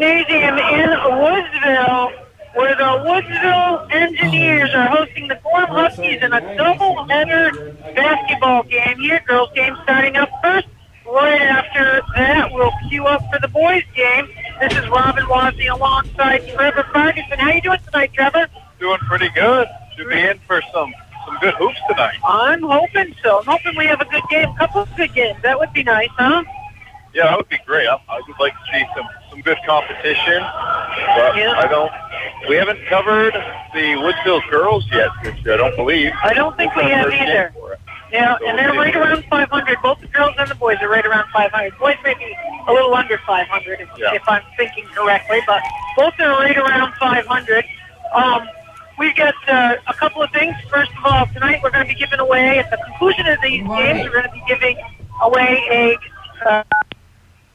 Gymnasium in Woodsville, where the Woodsville Engineers are hosting the Gorham Huskies in a double-header basketball game. Here, girls game starting up first. Right after that, we'll queue up for the boys game. This is Robin Wazzy alongside Trevor Ferguson. How you doing tonight, Trevor? Doing pretty good. Should be in for some good hoops tonight. I'm hoping so. I'm hoping we have a good game, a couple of good games. That would be nice, huh? Yeah, that would be great. I would like to see some good competition. But we haven't covered the Woodsville girls yet this year, I don't believe. I don't think we have either. Yeah, so and they're right around 500. Both the girls and the boys are right around 500. Boys may be a little under 500 if I'm thinking correctly, but both are right around 500. We've got a couple of things. First of all, tonight we're going to be giving away, at the conclusion of these games, we're going to be giving away a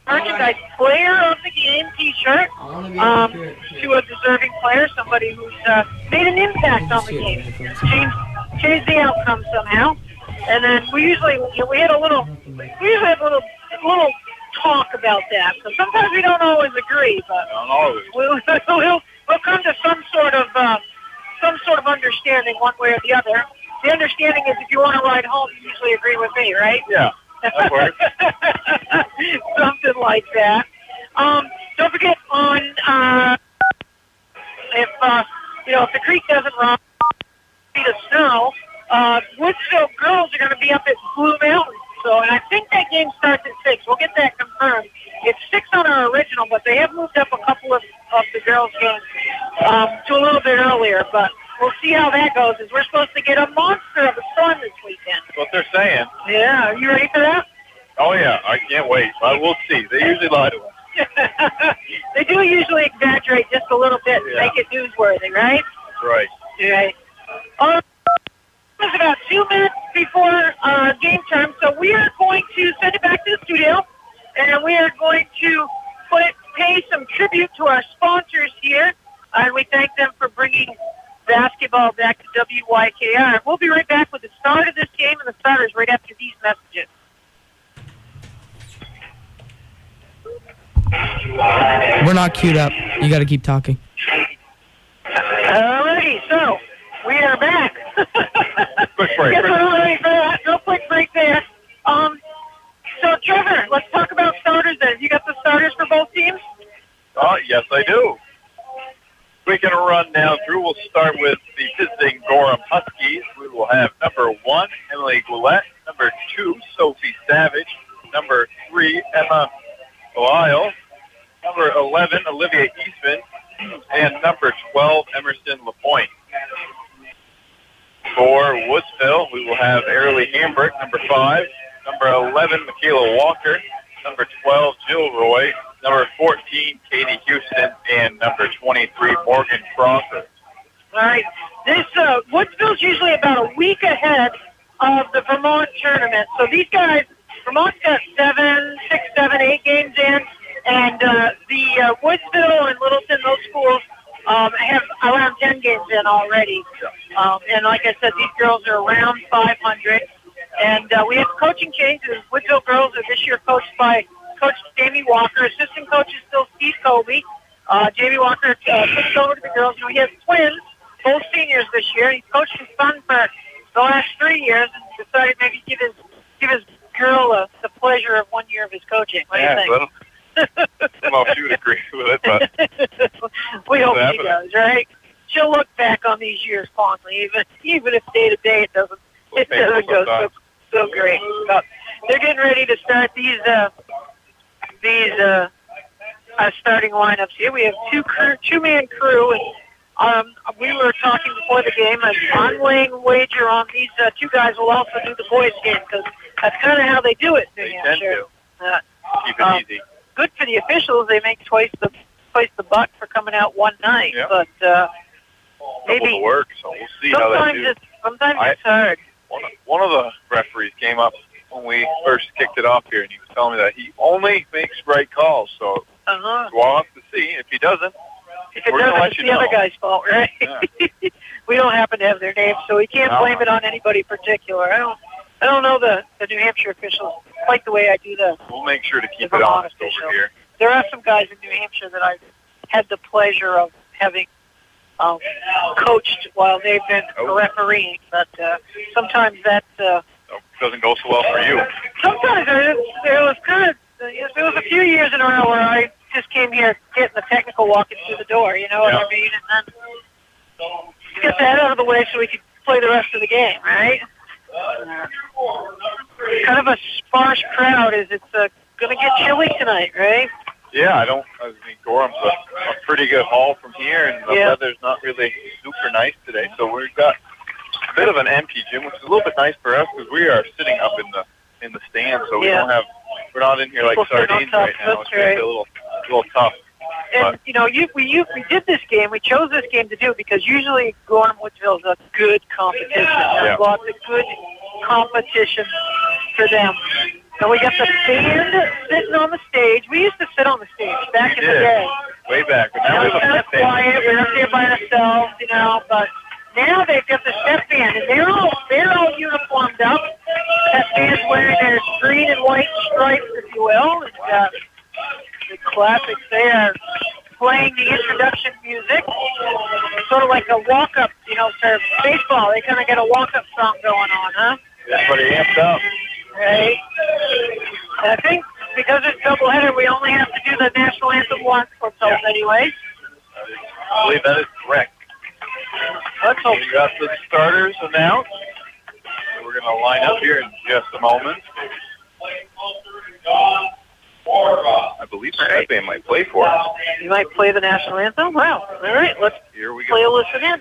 merchandise player of the game T-shirt to a deserving player, somebody who's made an impact on the game, changed the outcome somehow. And then we usually have a little talk about that. So sometimes we don't always agree, but we'll come to some sort of understanding one way or the other. The understanding is if you want to ride home, you usually agree with me, right? Yeah, that works. Something like that. Don't forget if the creek doesn't run, feet of snow, Woodsville girls are going to be up at Blue Mountain. So, and I think that game starts at 6. We'll get that confirmed. It's 6 on our original, but they have moved up a couple of the girls' games to a little bit earlier. But we'll see how that goes, as we're supposed to get a monster of a storm this weekend. That's what they're saying. Yeah, are you ready for that? Oh, yeah, I can't wait. We'll see. They usually lie to us. They do usually exaggerate just a little bit to make it newsworthy, right? Right. Right. It's about 2 minutes before game time, so we are going to send it back to the studio, and we are going to pay some tribute to our sponsors here, and we thank them for bringing basketball back to WYKR. We'll be right back with the start of this game and the starters right after these messages. We're not queued up. You got to keep talking. Alrighty, so we are back. Quick break. Guess we're not ready for that. No quick break there. So Trevor, let's talk about starters then. You got the starters for both teams? Yes, I do. We can run down through. We'll start with the visiting Gorham Huskies. We will have number 1, Emily Goulet. Number 2, Sophie Savage. Number 3, Emma Lyle. Number 11, Olivia Eastman. And number 12, Emerson LaPointe. For Woodsville, we will have Airlie Hambrick, number 5. Number 11, Michaela Walker. Number 12, Jill Roy. Number 14, Katie Houston. And number 23, Morgan Crawford. All right. This Woodsville's usually about a week ahead of the Vermont tournament. So these guys, Vermont's got 6, 7, 8 games in. And the Woodsville and Littleton, those schools, have around 10 games in already. And like I said, these girls are around 500. And we have coaching changes. Woodsville girls are this year coached by Coach Jamie Walker. Assistant coach is still Steve Colby. Jamie Walker switched over to the girls. He has twins, both seniors this year. He's coached his son for the last 3 years and decided maybe give his girl the pleasure of 1 year of his coaching. What do you think? I don't know if you would agree with it, but we hope she does, right? She'll look back on these years fondly, even if day to day it doesn't go so great. But they're getting ready to start these starting lineups here. We have two-man crew, and we were talking before the game, and I'm laying a wager on these two guys will also do the boys' game, because that's kind of how they do it in New Hampshire. Keep it easy. Good for the officials. They make twice the buck for coming out one night. Yep. But maybe double the work, so we'll see how that do. Sometimes it's hard. One of the referees came up when we first kicked it off here, and he was telling me that he only makes right calls. So we'll have to see. If he doesn't, we're going to let you know. It's the other guy's fault, right? Yeah. We don't happen to have their names, so we can't blame it on anybody particular. I don't know the New Hampshire officials quite the way I do the We'll make sure to keep it Vermont honest officials. over here. There are some guys in New Hampshire that had the pleasure of having coached while they've been refereeing. But sometimes that doesn't go so well for you. Sometimes there was a few years in a row where I just came here getting the technical walking through the door. You know what I mean? And then get that out of the way so we could play the rest of the game, right? Kind of a sparse crowd. It's going to get chilly tonight, right? Yeah, I mean, Gorham's a pretty good haul from here, and the weather's not really super nice today. So we've got a bit of an empty gym, which is a little bit nice for us because we are sitting up in the stand, so we're not in here like sardines right now. It's a little tough. And we did this game. We chose this game to do because usually Gorham Woodsville is a good competition. There's lots of good competition for them. So we got the band sitting on the stage. We used to sit on the stage back in the day. Way back. But now we were kind of quiet. We were up there by ourselves, but now they've got the step band, and they're all uniformed up. That band's wearing their green and white stripes, if you will. And, the classics, they are playing the introduction music. Sort of like a walk-up, to baseball. They kind of get a walk-up song going on, huh? Everybody amped up. Right. And I think because it's doubleheader, we only have to do the national anthem once for ourselves anyway. I believe that is correct. Let's hope. We got the starters announced. We're going to line up here in just a moment. I believe that band might play for us. You might play the national anthem? Wow. All right, let's play a listen in.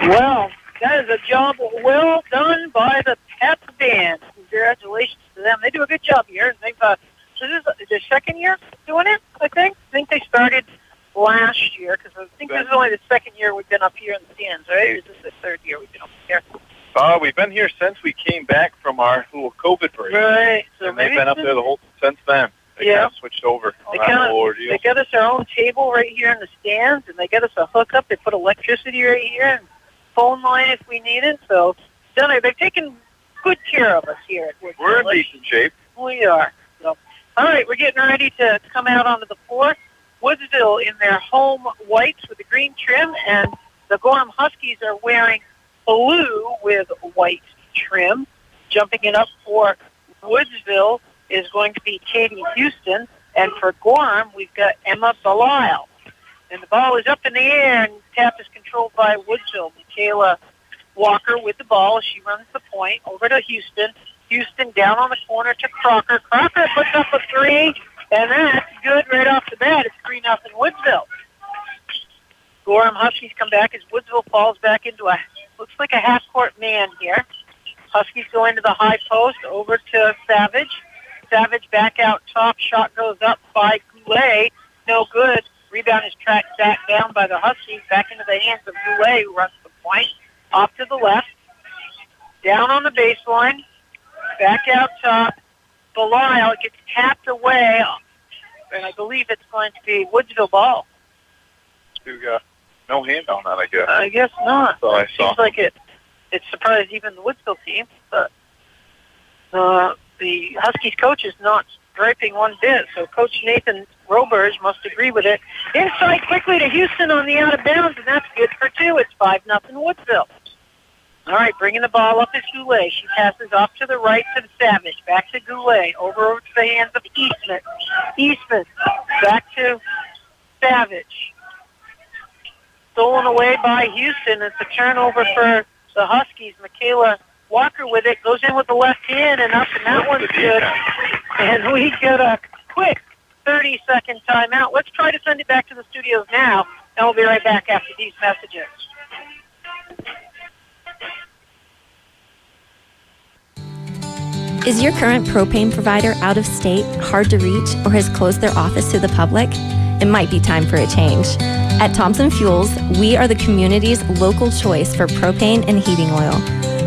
Well, that is a job well done by the Pep Band. Congratulations to them. They do a good job here. They've this is their second year doing it, I think. I think they started last year because I think this is only the second year we've been up here in the stands, right? Or this is the third year we've been up here? We've been here since we came back from our little COVID break. Right. So and they've been up there the whole since then. They kind of switched over on that whole ordeal. They got us our own table right here in the stands, and they got us a hookup. They put electricity right here and phone line if we need it. So they've taken good care of us here at Woodsville. We're in decent shape. We are. So, all right, we're getting ready to come out onto the floor. Woodsville in their home whites with the green trim, and the Gorham Huskies are wearing blue with white trim. Jumping it up for Woodsville is going to be Katie Houston, and for Gorham, we've got Emma Belisle. And the ball is up in the air, and tap is controlled by Woodsville. Michaela Walker with the ball. She runs the point over to Houston. Houston down on the corner to Crocker. Crocker puts up a three, and that's good right off the bat. It's 3-0 Woodsville. Gorham Huskies come back as Woodsville falls back into looks like a half-court man here. Huskies go into the high post, over to Savage. Savage back out top. Shot goes up by Goulet. No good. Rebound is tracked back down by the Huskies. Back into the hands of Goulet, who runs the point. Off to the left. Down on the baseline. Back out top. Belisle gets tapped away. And I believe it's going to be Woodsville ball. No hand on that, I guess. I guess not. It seems like it surprised even the Woodsville team. But the Huskies coach is not griping one bit, so Coach Nathan Roberge must agree with it. Inside quickly to Houston on the out of bounds, and that's good for 2. It's 5-0 Woodsville. All right, bringing the ball up is Goulet. She passes off to the right to Savage. Back to Goulet. Over to the hands of Eastman. Eastman back to Savage. Stolen away by Houston. It's a turnover for the Huskies. Michaela Walker with it. Goes in with the left hand and up, and that one's good. And we get a quick 30-second timeout. Let's try to send it back to the studios now, and we'll be right back after these messages. Is your current propane provider out of state, hard to reach, or has closed their office to the public? It might be time for a change. At Thompson Fuels, we are the community's local choice for propane and heating oil.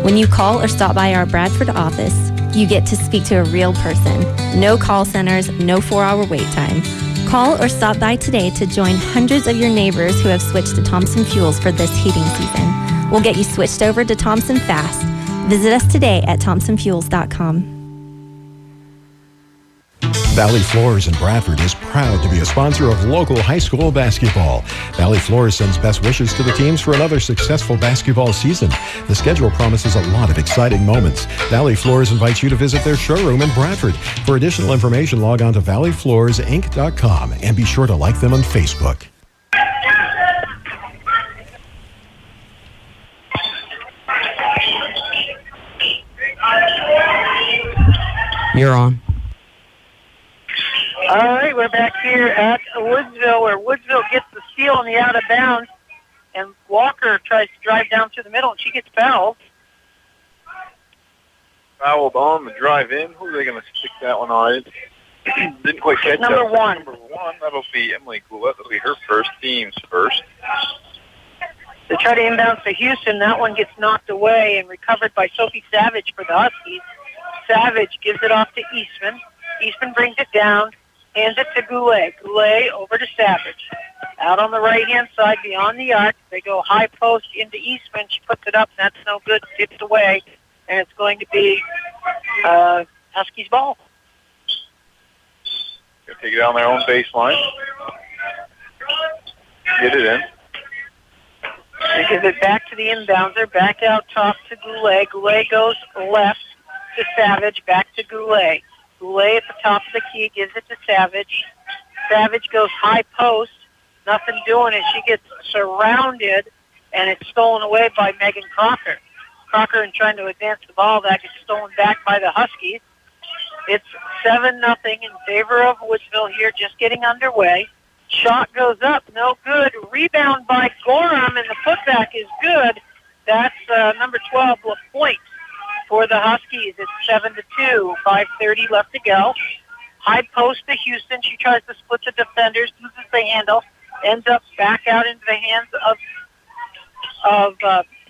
When you call or stop by our Bradford office, you get to speak to a real person. No call centers, no 4-hour wait time. Call or stop by today to join hundreds of your neighbors who have switched to Thompson Fuels for this heating season. We'll get you switched over to Thompson fast. Visit us today at thompsonfuels.com. Valley Floors in Bradford is proud to be a sponsor of local high school basketball. Valley Floors sends best wishes to the teams for another successful basketball season. The schedule promises a lot of exciting moments. Valley Floors invites you to visit their showroom in Bradford. For additional information, log on to valleyfloorsinc.com and be sure to like them on Facebook. You're on. All right, we're back here at Woodsville, where Woodsville gets the steal on the out of bounds, and Walker tries to drive down through the middle, and she gets fouled. Fouled on the drive in. Who are they going to stick that one on? Didn't quite catch Number that. one. Number 1. That'll be Emily Goulet. That'll be her first, team's first. They try to inbound to Houston. That one gets knocked away and recovered by Sophie Savage for the Huskies. Savage gives it off to Eastman. Eastman brings it down, hands it to Goulet. Goulet over to Savage. Out on the right-hand side beyond the arc. They go high post into Eastman. She puts it up, and that's no good. Tips away, and it's going to be Huskies ball. They'll take it on their own baseline. Get it in. They give it back to the inbounder. Back out top to Goulet. Goulet goes left to Savage. Back to Goulet. Goulet at the top of the key gives it to Savage. Savage goes high post. Nothing doing it. She gets surrounded, and it's stolen away by Megan Crocker. Crocker, in trying to advance the ball, that gets stolen back by the Huskies. It's 7-0 in favor of Woodsville here, just getting underway. Shot goes up, no good. Rebound by Gorham, and the putback is good. That's number 12, LaPointe, for the Huskies. It's 7-2, 5:30 left to go. High post to Houston. She tries to split the defenders, loses the handle, ends up back out into the hands of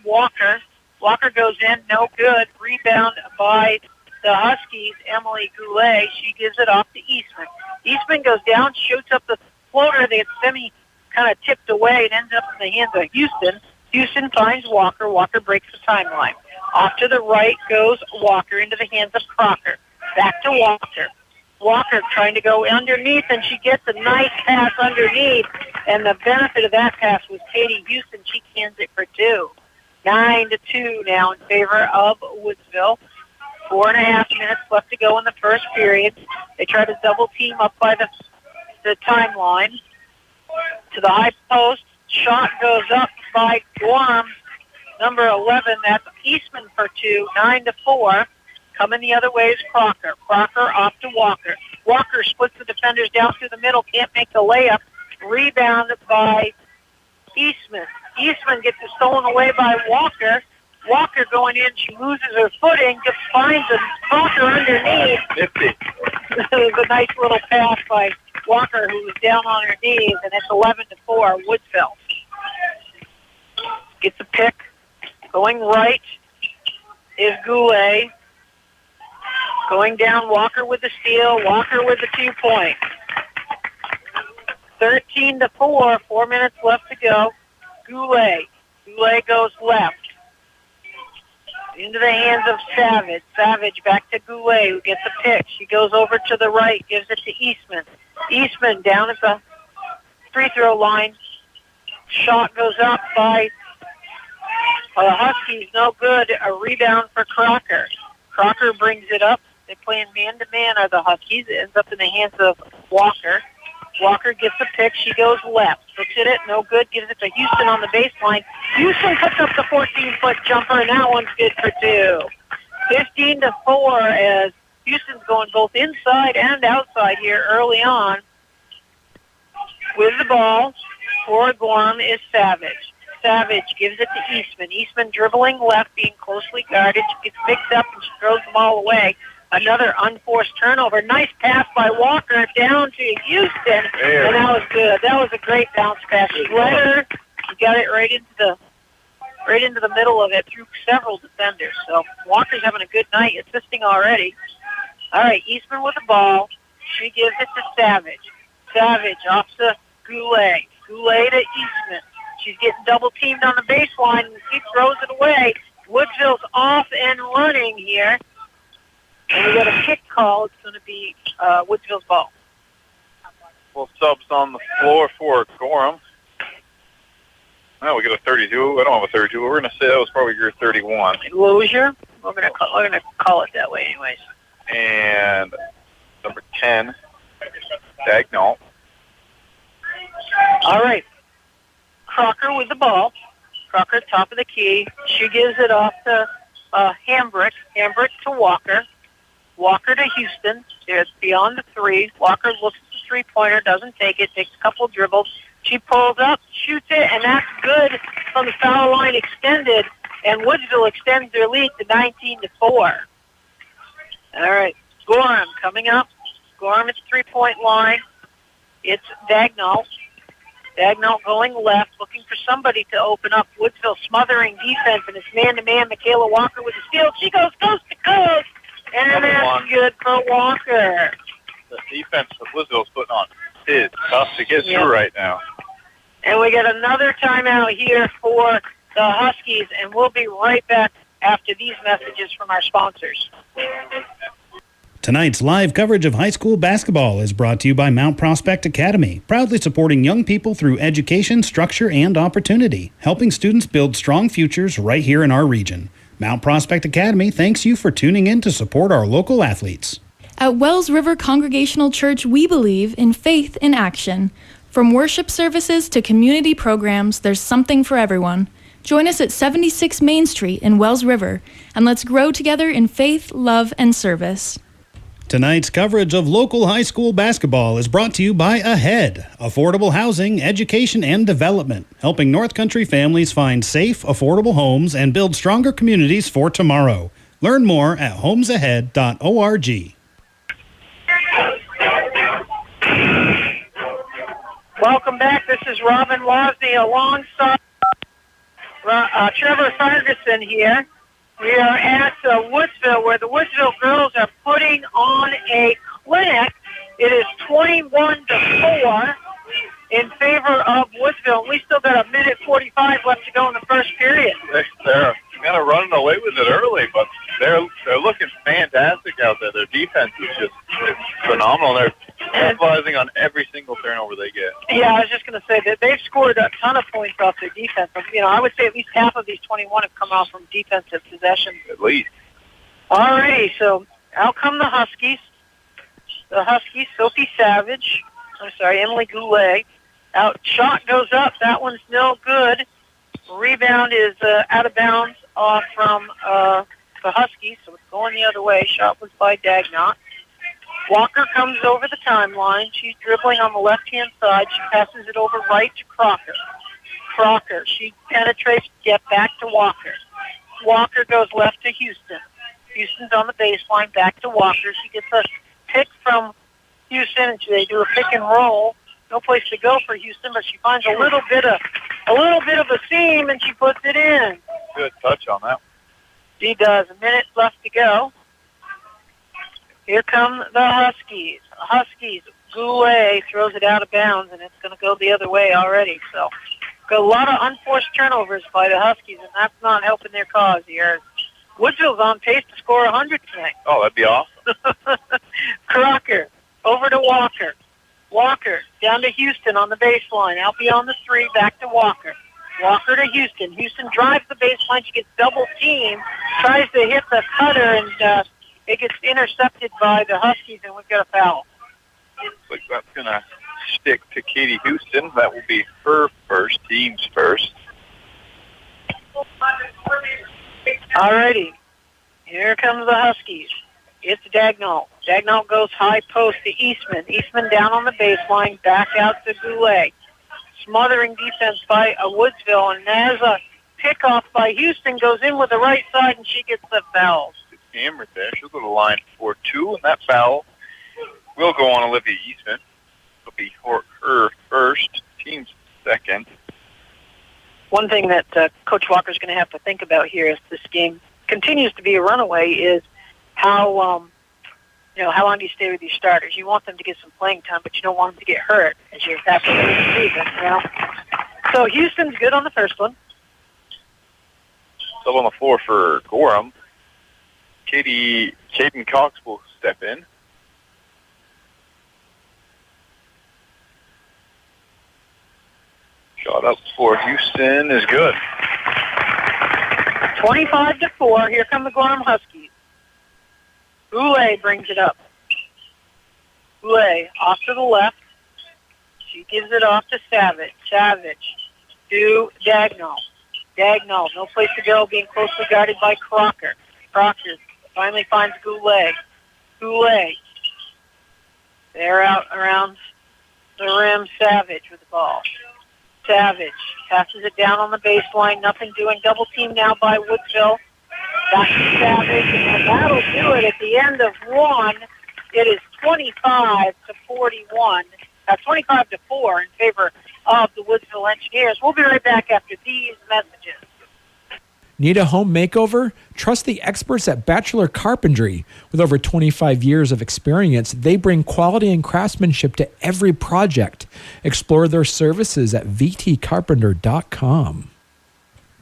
Walker. Walker goes in, no good. Rebound by the Huskies, Emily Goulet. She gives it off to Eastman. Eastman goes down, shoots up the floater. They had kind of tipped away and ends up in the hands of Houston. Houston finds Walker. Walker breaks the timeline. Off to the right goes Walker into the hands of Crocker. Back to Walker. Walker trying to go underneath, and she gets a nice pass underneath. And the benefit of that pass was Katie Houston. She cans it for 2. 9-2 now in favor of Woodsville. 4.5 minutes left to go in the first period. They try to double team up by the timeline to the high post. Shot goes up by Gorham. Number 11, that's Eastman for 2, 9-4. Coming the other way is Crocker. Crocker off to Walker. Walker splits the defenders down through the middle, can't make the layup. Rebound by Eastman. Eastman gets it stolen away by Walker. Walker going in, she loses her footing, just finds a Crocker underneath. Nifty. It was a nice little pass by Walker, who was down on her knees, and it's 11-4, Woodsville. Gets a pick. Going right is Goulet. Going down, Walker with the steal. Walker with the 2-point. 13-4, 4 minutes left to go. Goulet. Goulet goes left. Into the hands of Savage. Savage back to Goulet, who gets a pick. She goes over to the right, gives it to Eastman. Eastman down at the free throw line. Shot goes up by the Huskies. No good. A rebound for Crocker. Crocker brings it up. They're playing man-to-man are the Huskies. It ends up in the hands of Walker. Walker gets a pick. She goes left. Looks at it. No good. Gives it to Houston on the baseline. Houston puts up the 14-foot jumper, and that one's good for 2. 15-4 as Houston's going both inside and outside here early on. With the ball for Gorham is Savage. Savage gives it to Eastman. Eastman dribbling left, being closely guarded. She gets picked up and she throws the ball away. Another unforced turnover. Nice pass by Walker down to Houston, and that was good. That was a great bounce pass. She led her. She got it right into the middle of it through several defenders. So Walker's having a good night, assisting already. All right, Eastman with the ball. She gives it to Savage. Savage off to Goulet. Goulet to Eastman. She's getting double-teamed on the baseline, and she throws it away. Woodsville's off and running here. And we got a kick call. It's going to be Woodsville's ball. Well, subs on the floor for Gorham. Oh, we got a 32. I don't have a 32. We're going to say that was probably your 31. Lozier. We're going to call it that way anyways. And number 10, Dagnall. All right. Crocker with the ball. Crocker top of the key. She gives it off to Hambrick. Hambrick to Walker. Walker to Houston. It's beyond the 3. Walker looks at the three-pointer, doesn't take it, takes a couple dribbles. She pulls up, shoots it, and that's good from the foul line extended. And Woodsville extends their lead to 19-4. All right. Gorham coming up. Gorham at the three-point line. It's Dagnall. Dagnall going left, looking for somebody to open up. Woodsville smothering defense, and it's man-to-man. Michaela Walker with the steal. She goes coast to coast, and that's good for Walker. The defense that Woodsville's putting on is tough to get through right now. And we get another timeout here for the Huskies, and we'll be right back after these messages from our sponsors. Tonight's live coverage of high school basketball is brought to you by Mount Prospect Academy, proudly supporting young people through education, structure, and opportunity, helping students build strong futures right here in our region. Mount Prospect Academy thanks you for tuning in to support our local athletes. At Wells River Congregational Church, we believe in faith in action. From worship services to community programs, there's something for everyone. Join us at 76 Main Street in Wells River, and let's grow together in faith, love, and service. Tonight's coverage of local high school basketball is brought to you by AHEAD, affordable housing, education, and development, helping North Country families find safe, affordable homes and build stronger communities for tomorrow. Learn more at homesahead.org. Welcome back. This is Robin Wozni alongside Trevor Ferguson here. We are at Woodsville, where the Woodsville girls are putting on a clinic. It is 21-4 in favor of Woodsville. We still got a minute 45 left to go in the first period. They're kind of running away with it early, but they're looking fantastic out there. Their defense is just phenomenal. They're capitalizing on every single turnover they get. Yeah, I was just going to say that they've scored a ton of points off their defense. I would say at least half of these 21 have come out from defensive possessions. At least. All righty, so out come the Huskies. The Huskies, Emily Goulet. Out, shot goes up. That one's no good. Rebound is out of bounds off from the Huskies, so it's going the other way. Shot was by Dagnall. Walker comes over the timeline. She's dribbling on the left-hand side. She passes it over right to Crocker. Crocker, she penetrates, get back to Walker. Walker goes left to Houston. Houston's on the baseline, back to Walker. She gets a pick from Houston, and they do a pick and roll. No place to go for Houston, but she finds a little bit of a seam, and she puts it in. Good touch on that. She does. A minute left to go. Here come the Huskies. Huskies, Goulet throws it out of bounds, and it's going to go the other way already. So got a lot of unforced turnovers by the Huskies, and that's not helping their cause here. Woodsville's on pace to score 100 tonight. Oh, that'd be awesome. Crocker over to Walker. Walker down to Houston on the baseline. Out beyond the 3, back to Walker. Walker to Houston. Houston drives the baseline. She gets double teamed, tries to hit the cutter, and it gets intercepted by the Huskies, and we've got a foul. Looks like that's going to stick to Katie Houston. That will be her first, team's first. All righty. Here comes the Huskies. It's Dagnall. Dagnall goes high post to Eastman. Eastman down on the baseline, back out to Goulet. Smothering defense by Woodsville, and as a pickoff by Houston goes in with the right side, and she gets the foul. Hammered there. She'll go to line for 2, and that foul will go on Olivia Eastman. It'll be her first, team's second. One thing that Coach Walker's going to have to think about here as this game continues to be a runaway is how long do you stay with your starters? You want them to get some playing time, but you don't want them to get hurt as you're passing through the season. So Houston's good on the first one. Still on the floor for Gorham. Caden Cox will step in. Shot up for Houston is good. 25-4. Here come the Gorham Huskies. Goulet brings it up. Goulet off to the left. She gives it off to Savage. Savage to Dagnall. Dagnall, no place to go, being closely guarded by Crocker. Crocker finally finds Goulet. Goulet. They're out around the rim. Savage with the ball. Savage passes it down on the baseline. Nothing doing. Double team now by Woodsville. Back to Savage, and that'll do it at the end of one. It is 25-41. 25-4 in favor of the Woodsville Engineers. We'll be right back after these messages. Need a home makeover? Trust the experts at Batchelder Carpentry. With over 25 years of experience, they bring quality and craftsmanship to every project. Explore their services at vtcarpenter.com.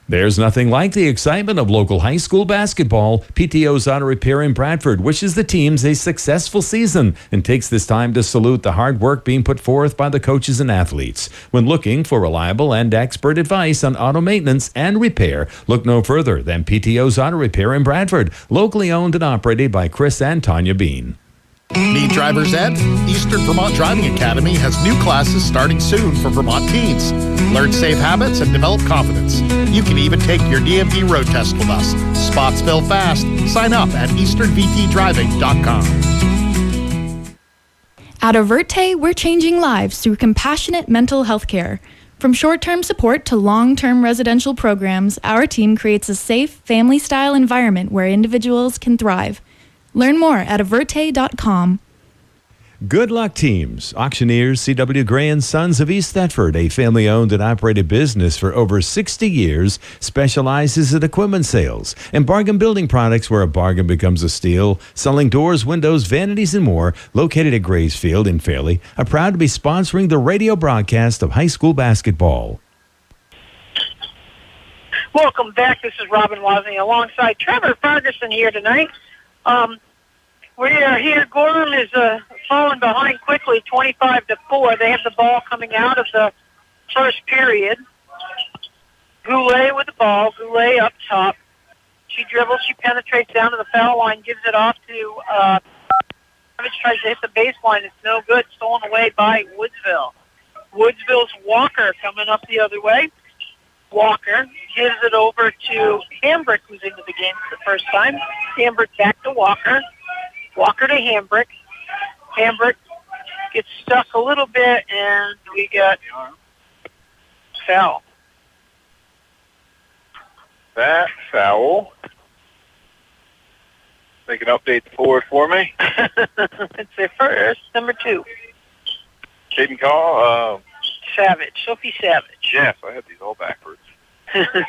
There's nothing like the excitement of local high school basketball. PTO's Auto Repair in Bradford wishes the teams a successful season and takes this time to salute the hard work being put forth by the coaches and athletes. When looking for reliable and expert advice on auto maintenance and repair, look no further than PTO's Auto Repair in Bradford, locally owned and operated by Chris and Tanya Bean. Need driver's ed? Eastern Vermont Driving Academy has new classes starting soon for Vermont teens. Learn safe habits and develop confidence. You can even take your DMV road test with us. Spots fill fast. Sign up at easternvtdriving.com. At Averte, we're changing lives through compassionate mental health care. From short-term support to long-term residential programs, our team creates a safe, family-style environment where individuals can thrive. Learn more at averte.com. Good luck, teams. Auctioneers C.W. Gray & Sons of East Thetford, a family-owned and operated business for over 60 years, specializes in equipment sales and bargain building products where a bargain becomes a steal, selling doors, windows, vanities, and more, located at Grays Field in Fairleigh, are proud to be sponsoring the radio broadcast of high school basketball. Welcome back. This is Robin Wozni alongside Trevor Ferguson here tonight. We are here. Gorham is falling behind quickly, 25-4. They have the ball coming out of the first period. Goulet with the ball. Goulet up top. She dribbles. She penetrates down to the foul line, gives it off to Savage, tries to hit the baseline. It's no good. Stolen away by Woodsville. Woodsville's Walker coming up the other way. Walker gives it over to Hambrick, who's into the game for the first time. Hambrick back to Walker. Walker to Hambrick. Hambrick gets stuck a little bit, and we got foul. That foul. They can update the board for me. It's their first, number 2. Caden Call. Savage. Sophie Savage. Yes, I had these all backwards.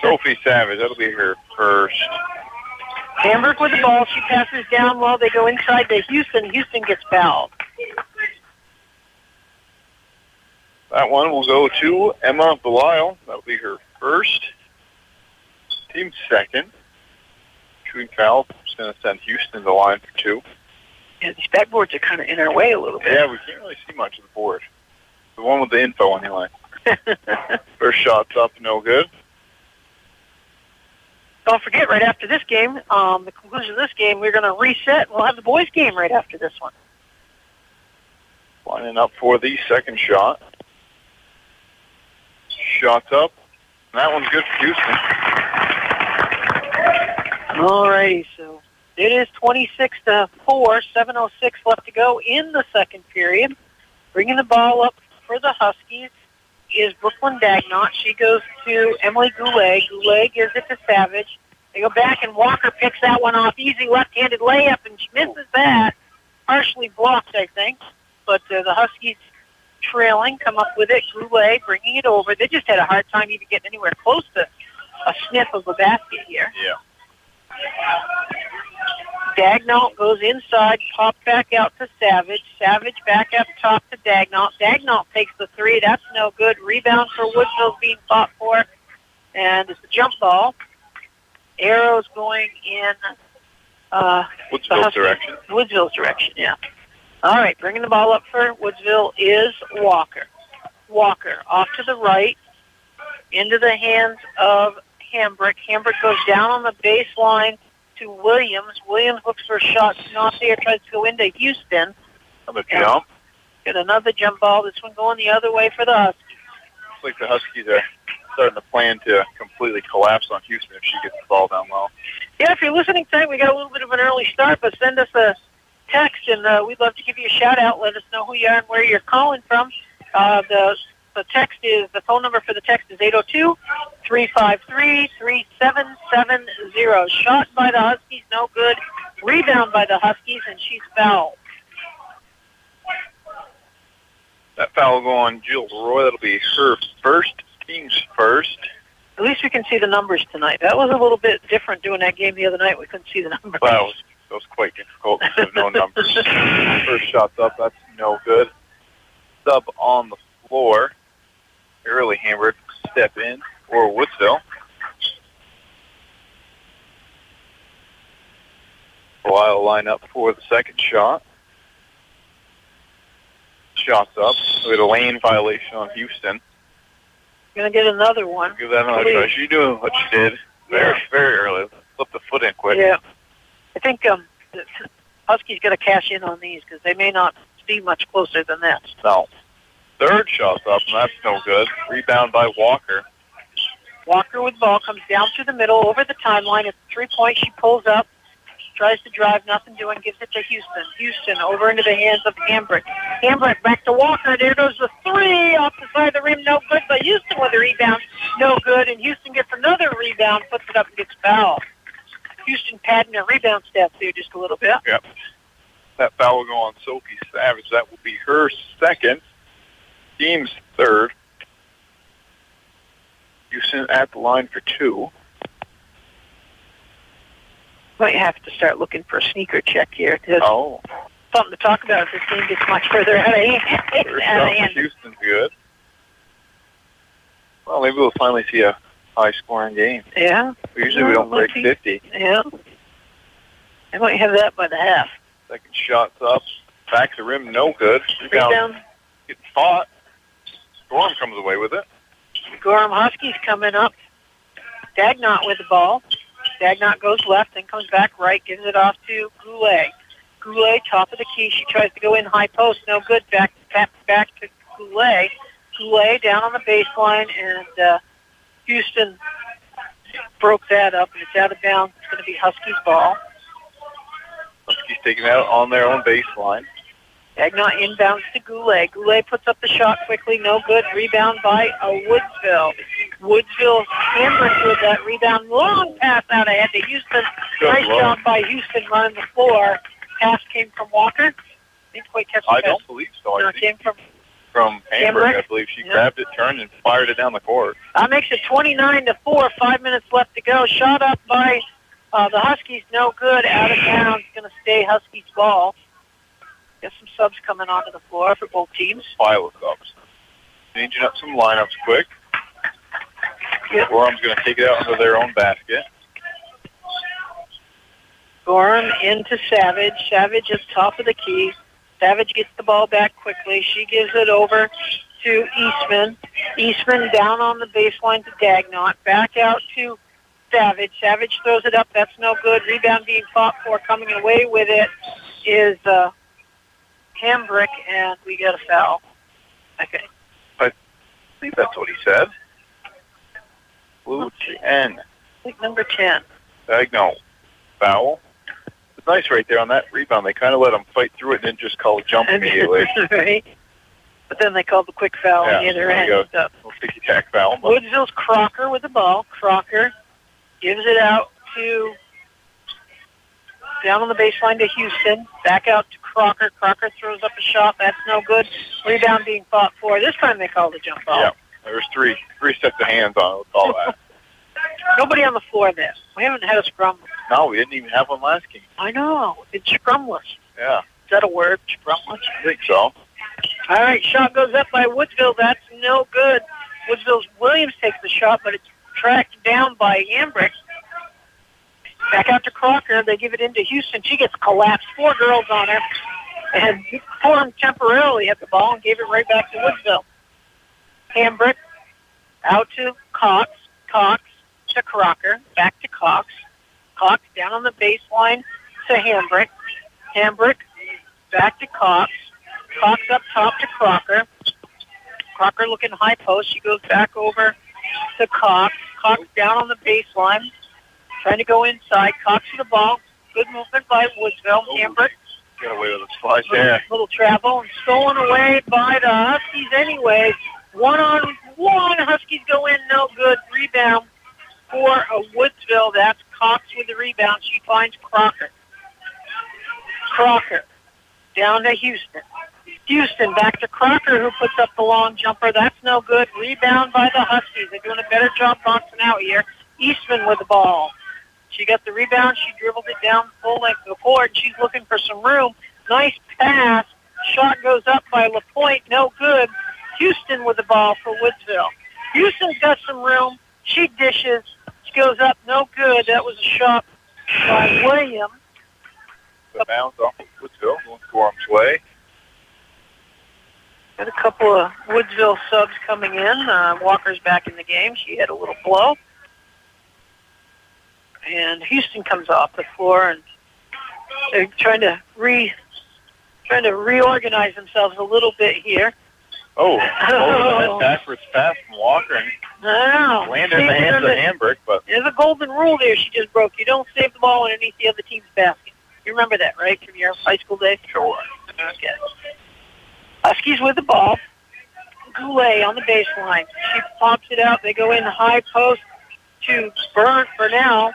Sophie Savage, that'll be her first. Hambrick with the ball. She passes down low. They go inside to Houston. Houston gets fouled. That one will go to Emma Belisle. That'll be her first. Team second. shooting foul. Just going to send Houston to the line for 2. Yeah, these backboards are kind of in our way a little bit. Yeah, we can't really see much of the board. The one with the info, anyway. First shot's up, no good. Don't forget, right after this game, the conclusion of this game, we're going to reset. We'll have the boys' game right after this one. Lining up for the second shot. Shot's up. And that one's good for Houston. All righty, so it is 26-4, 7:06 left to go in the second period. Bringing the ball up for the Huskies is Brooklyn Dagnott. She goes to Emily Goulet. Goulet gives it to Savage. They go back, and Walker picks that one off. Easy left-handed layup, and she misses that. Partially blocked, I think. But the Huskies trailing, come up with it. Goulet bringing it over. They just had a hard time even getting anywhere close to a sniff of a basket here. Yeah. Dagnall goes inside, popped back out to Savage. Savage back up top to Dagnall. Dagnall takes the 3. That's no good. Rebound for Woodsville's being fought for. And it's a jump ball. Arrows going in Woodsville's direction. Woodsville's direction, yeah. All right, bringing the ball up for Woodsville is Walker. Walker off to the right, into the hands of Hambrick. Hambrick goes down on the baseline to Williams. Williams looks for a shot. Not there. Tries to go into Houston. Another jump. Get another jump ball. This one going the other way for the Huskies. Looks like the Huskies are starting to plan to completely collapse on Houston if she gets the ball down low. Yeah, if you're listening tonight, we got a little bit of an early start, but send us a text, and we'd love to give you a shout-out. Let us know who you are and where you're calling from. The text is, the phone number for the text is 802-353-3770. Shot by the Huskies, no good. Rebound by the Huskies, and she's fouled. That foul will go on Jill Roy. That'll be her first, team's first. At least we can see the numbers tonight. That was a little bit different doing that game the other night. We couldn't see the numbers. Wow, that was quite difficult because there's no numbers. First shot's up. That's no good. Sub on the floor. Early Hamburg step in for Woodsville. While line up for the second shot. Shot's up. We had a lane violation on Houston. Going to get another one. Give that another try. She's doing what she did very, very early. Flip the foot in quick. Yeah. I think the Huskies got to cash in on these because they may not be much closer than that. No. Third shot's up, and that's no good. Rebound by Walker. Walker with the ball comes down through the middle over the timeline. It's 3-point. She pulls up, tries to drive, nothing doing, gives it to Houston. Houston over into the hands of Hambrick. Hambrick back to Walker. There goes the 3 off the side of the rim. No good, but Houston with a rebound. No good, and Houston gets another rebound, puts it up and gets fouled. Houston padding their rebound stats there just a little bit. Yep. That foul will go on Sophie Savage. That will be her second. Team's third. Houston at the line for 2. Might have to start looking for a sneaker check here. Oh. Something to talk about if this game gets much further out of hand. Houston's good. Well, maybe we'll finally see a high-scoring game. Yeah. Usually we don't break 50. Yeah. I might have that by the half. Second shot's up. Back to the rim, no good. Rebound. Getting fought. Gorham comes away with it. Gorham Huskies coming up. Dagnott with the ball. Dagnott goes left and comes back right, gives it off to Goulet. Goulet, top of the key. She tries to go in high post. No good. Back to Goulet. Goulet down on the baseline, and Houston broke that up, and it's out of bounds. It's going to be Huskies' ball. Huskies taking out on their own baseline. Dagnott inbounds to Goulet. Goulet puts up the shot quickly. No good. Rebound by Woodsville. Woodsville Hambrick with that rebound. Long pass out ahead to Houston. Nice job by Houston running the floor. Pass came from Walker. Didn't quite catch the pass. I don't believe so. No, I it came from Hambrick, I believe. She grabbed it, turned, and fired it down the court. That makes it 29-4. 5 minutes left to go. Shot up by the Huskies. No good. Out of bounds. Going to stay Huskies' ball. Got some subs coming onto the floor for both teams. Pile of subs. Changing up some lineups quick. Yep. Gorham's going to take it out into their own basket. Gorham into Savage. Savage is top of the key. Savage gets the ball back quickly. She gives it over to Eastman. Eastman down on the baseline to Dagnott. Back out to Savage. Savage throws it up. That's no good. Rebound being fought for. Coming away with it is Hambrick, and we get a foul. Okay. I think that's what he said. Blue 10. I think number 10. No. Foul. It's nice right there on that rebound. They kind of let him fight through it and then just call a jump immediately. Right. But then they called the quick foul on the other end. We'll ticky-tack foul. Woodsville's Crocker with the ball. Crocker gives it out to down on the baseline to Houston. Back out to Crocker. Crocker throws up a shot. That's no good. Rebound being fought for. This time they called a jump ball. Yeah. There's three sets of hands on it. Let's call that. Nobody on the floor there. We haven't had a scrum. No, we didn't even have one last game. I know. It's scrumless. Yeah. Is that a word? Scrumless? I think so. All right, shot goes up by Woodsville. That's no good. Woodsville's Williams takes the shot, but it's tracked down by Hambrick. Back out to Crocker. They give it into Houston. She gets collapsed. 4 girls on her. And Gorham temporarily hit the ball and gave it right back to Woodsville. Hambrick out to Cox. Cox to Crocker. Back to Cox. Cox down on the baseline to Hambrick. Hambrick back to Cox. Cox up top to Crocker. Crocker looking high post. She goes back over to Cox. Cox down on the baseline. Trying to go inside. Cox to the ball. Good movement by Woodsville. Hambrick. Get away with a slide there. Little travel and stolen away by the Huskies anyway. 1-on-1. Huskies go in. No good. Rebound for Woodsville. That's Cox with the rebound. She finds Crocker. Crocker down to Houston. Houston back to Crocker, who puts up the long jumper. That's no good. Rebound by the Huskies. They're doing a better job boxing out here. Eastman with the ball. She got the rebound. She dribbled it down full length of the court. She's looking for some room. Nice pass. Shot goes up by LaPointe. No good. Houston with the ball for Woodsville. Houston's got some room. She dishes. She goes up. No good. That was a shot by Williams. The bounce off of Woodsville. Going Gorham's way. Got a couple of Woodsville subs coming in. Walker's back in the game. She had a little blow. And Houston comes off the floor, and they're trying to reorganize themselves a little bit here. Backwards pass from Walker and landed in the hands of Hambrick. But there's a golden rule there she just broke. You don't save the ball underneath the other team's basket. You remember that, right, from your high school days? Sure. Okay. Huskies with the ball. Goulet on the baseline. She pops it out. They go in high post to Burnell.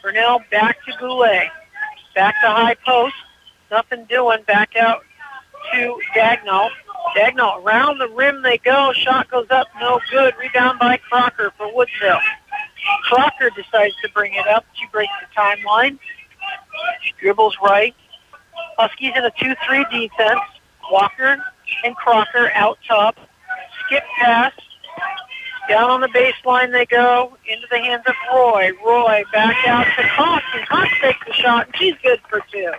Burnell back to Goulet. Back to high post. Nothing doing. Back out to Dagnall. Dagnall around the rim they go. Shot goes up. No good. Rebound by Crocker for Woodsville. Crocker decides to bring it up. She breaks the timeline. She dribbles right. Huskies in a 2-3 defense. Walker and Crocker out top. Skip pass. Down on the baseline they go. Into the hands of Roy. Roy back out to Cox. And Cox takes the shot, and she's good for 2.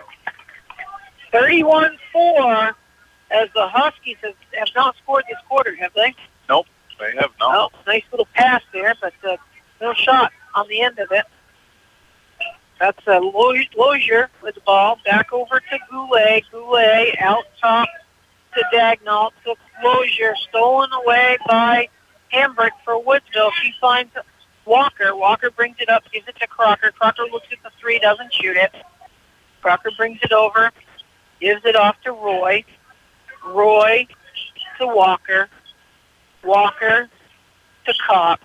31-4 as the Huskies have not scored this quarter, have they? Nope, they have not. Oh, nice little pass there, but no shot on the end of it. That's Lozier with the ball. Back over to Goulet. Goulet out top to Dagnall. Took Lozier. Stolen away by Hambrick for Woodsville. She finds Walker. Walker brings it up, gives it to Crocker. Crocker looks at the 3, doesn't shoot it. Crocker brings it over, gives it off to Roy. Roy to Walker. Walker to Cox.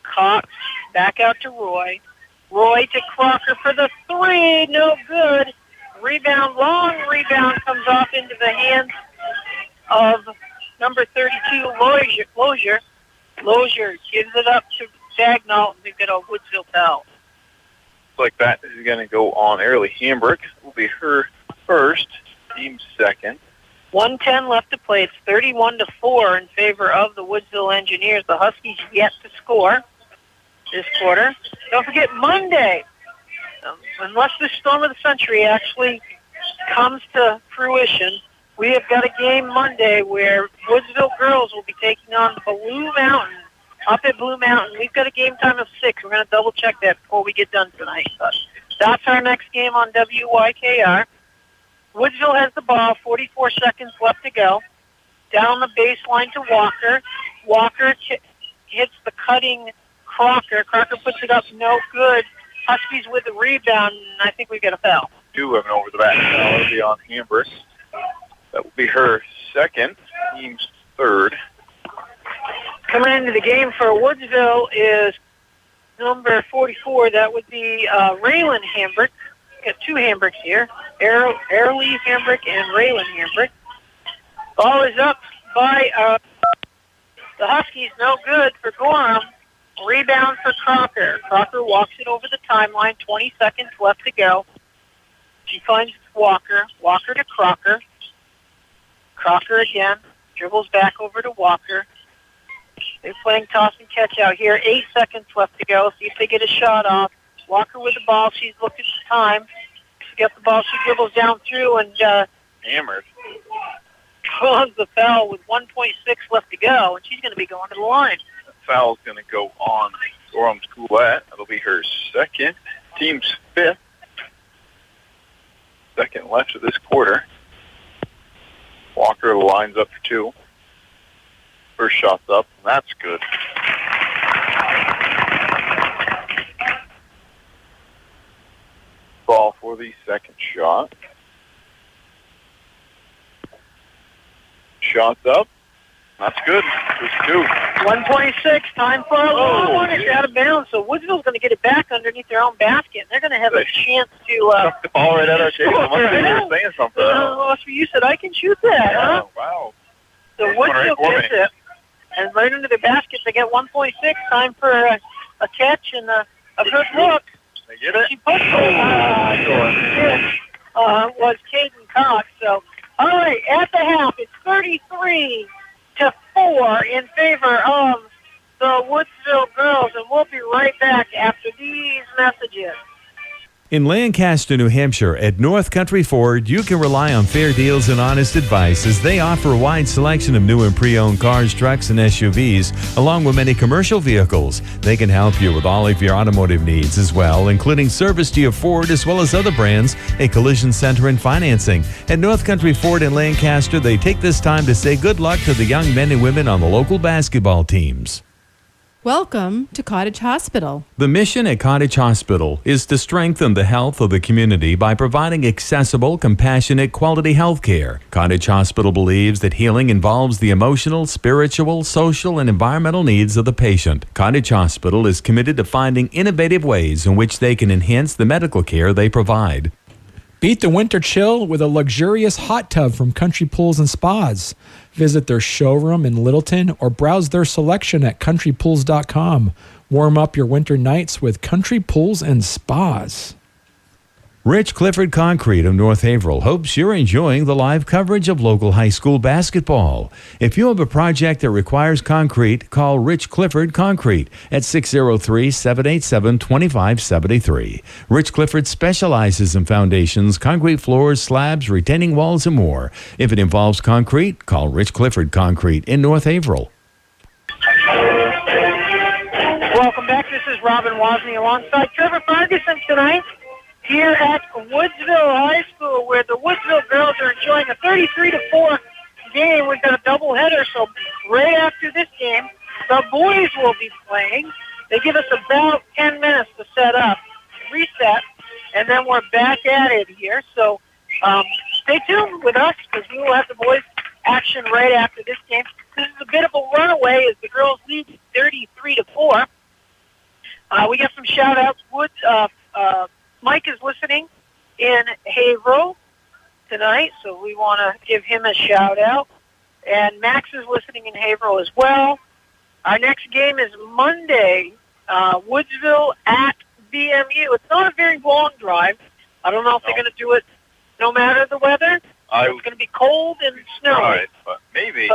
Cox back out to Roy. Roy to Crocker for the 3. No good. Rebound, long rebound comes off into the hands of number 32, Lozier. Lozier gives it up to Dagnall, and they've got a Woodsville foul. Looks like that is going to go on early. Hambrick will be her first, team second. 1:10 left to play. It's 31-4 in favor of the Woodsville Engineers. The Huskies yet to score this quarter. Don't forget Monday. unless the storm of the century actually comes to fruition, we have got a game Monday where Woodsville girls will be taking on Blue Mountain up at Blue Mountain. We've got a game time of 6. We're going to double check that before we get done tonight. But that's our next game on WYKR. Woodsville has the ball, 44 seconds left to go. Down the baseline to Walker. Walker hits the cutting Crocker. Crocker puts it up, no good. Huskies with the rebound, and I think we get a foul. Do have an over-the-back foul. It'll be on Amber. That will be her second, team's third. Coming into the game for Woodsville is number 44. That would be Raylan Hambrick. Got 2 Hambricks here. Airlie Hambrick and Raylan Hambrick. Ball is up by the Huskies. No good for Gorham. Rebound for Crocker. Crocker walks it over the timeline. 20 seconds left to go. She finds Walker. Walker to Crocker. Crocker again. Dribbles back over to Walker. They're playing toss and catch out here. 8 seconds left to go. See if they get a shot off. Walker with the ball. She's looked at the time. She got the ball. She dribbles down through and Hammered. Draws the foul with 1.6 left to go, and she's going to be going to the line. The foul's going to go on Gorham's Coolette. That'll be her second. Team's 5th. Second left of this quarter. Walker lines up for 2. First shot's up, and that's good. Ball for the second shot. Shot's up. That's good. There's 2. 1:26. Time for a long one. It's out of bounds, so Woodsville's going to get it back underneath their own basket. And they're going to have a chance to... Chuck the ball right at our face. I must be here saying something. You said I can shoot that, huh? Wow. So Woodsville gets it. And right into the basket, they get 1.6. Time for a catch and a good look. They get it? She puts was Caden Cox. So, all right, at the half, it's 33-4 in favor of the Woodsville girls. And we'll be right back after these messages. In Lancaster, New Hampshire, at North Country Ford, you can rely on fair deals and honest advice as they offer a wide selection of new and pre-owned cars, trucks, and SUVs, along with many commercial vehicles. They can help you with all of your automotive needs as well, including service to your Ford as well as other brands, a collision center, and financing. At North Country Ford in Lancaster, they take this time to say good luck to the young men and women on the local basketball teams. Welcome to Cottage Hospital. The mission at Cottage Hospital is to strengthen the health of the community by providing accessible, compassionate, quality health care. Cottage Hospital believes that healing involves the emotional, spiritual, social, and environmental needs of the patient. Cottage Hospital is committed to finding innovative ways in which they can enhance the medical care they provide. Beat the winter chill with a luxurious hot tub from Country Pools and Spas. Visit their showroom in Littleton or browse their selection at countrypools.com. Warm up your winter nights with Country Pools and Spas. Rich Clifford Concrete of North Haverhill hopes you're enjoying the live coverage of local high school basketball. If you have a project that requires concrete, call Rich Clifford Concrete at 603-787-2573. Rich Clifford specializes in foundations, concrete floors, slabs, retaining walls, and more. If it involves concrete, call Rich Clifford Concrete in North Haverhill. Welcome back. This is Robin Wozni alongside Trevor Ferguson tonight here at Woodsville High School, where the Woodsville girls are enjoying a 33-4 game. We've got a doubleheader, so right after this game, the boys will be playing. They give us about 10 minutes to set up, reset, and then we're back at it here. So stay tuned with us because we will have the boys action right after this game. This is a bit of a runaway as the girls lead 33-4. We got some shout-outs. Mike is listening in Haverhill tonight, so we want to give him a shout-out. And Max is listening in Haverhill as well. Our next game is Monday, Woodsville at BMU. It's not a very long drive. I don't know if they're going to do it no matter the weather. It's going to be cold and snowy. Right, but maybe.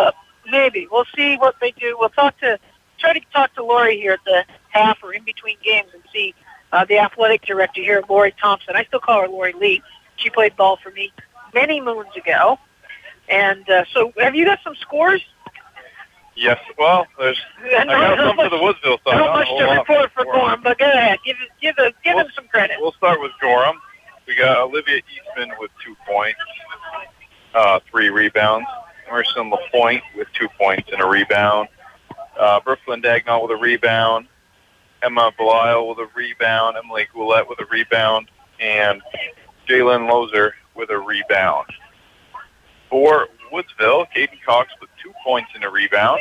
Maybe. We'll see what they do. We'll try to talk to Lori here at the half or in between games and see the athletic director here, Lori Thompson. I still call her Lori Lee. She played ball for me many moons ago. And so have you got some scores? Yes, well, I got some for the Woodsville side. Not much to report for Gorham, but go ahead. Give them some credit. We'll start with Gorham. We got Olivia Eastman with 2 points, 3 rebounds. Emerson LaPointe with 2 points and a rebound. Brooklyn Dagnall with a rebound. Emma Belial with a rebound. Emily Goulet with a rebound. And Jalen Lozer with a rebound. For Woodsville, Caden Cox with 2 points and a rebound.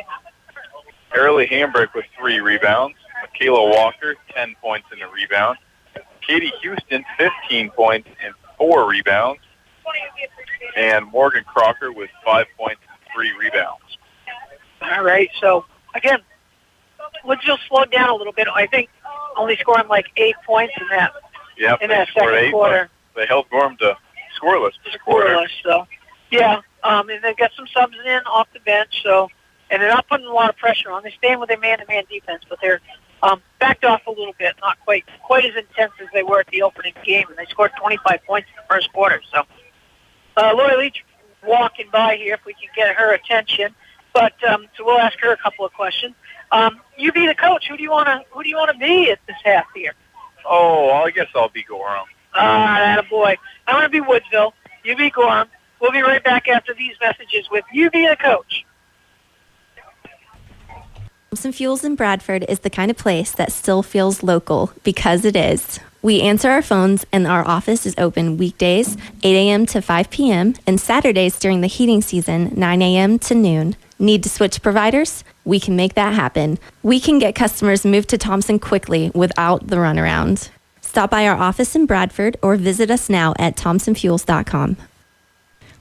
Arilee Hambrick with 3 rebounds. Michaela Walker, 10 points and a rebound. Katie Houston, 15 points and 4 rebounds. And Morgan Crocker with 5 points and 3 rebounds. All right, so, again, Woodsville slowed down a little bit. I think only scoring like 8 points in that, yep, in that second quarter. They held Gorham to scoreless this quarter. So, yeah, and they've got some subs in off the bench, so, and they're not putting a lot of pressure on. They're staying with their man-to-man defense, but they're backed off a little bit, not quite as intense as they were at the opening game, and they scored 25 points in the first quarter. So, Lori Leach walking by here if we can get her attention, but so we'll ask her a couple of questions. You be the coach. Who do you want to be at this half here? Oh, I guess I'll be Gorham. Attaboy. I want to be Woodsville. You be Gorham. We'll be right back after these messages with You Be the Coach. Thompson Fuels in Bradford is the kind of place that still feels local, because it is. We answer our phones, and our office is open weekdays, 8 a.m. to 5 p.m., and Saturdays during the heating season, 9 a.m. to noon. Need to switch providers? We can make that happen. We can get customers moved to Thompson quickly without the runaround. Stop by our office in Bradford or visit us now at thompsonfuels.com.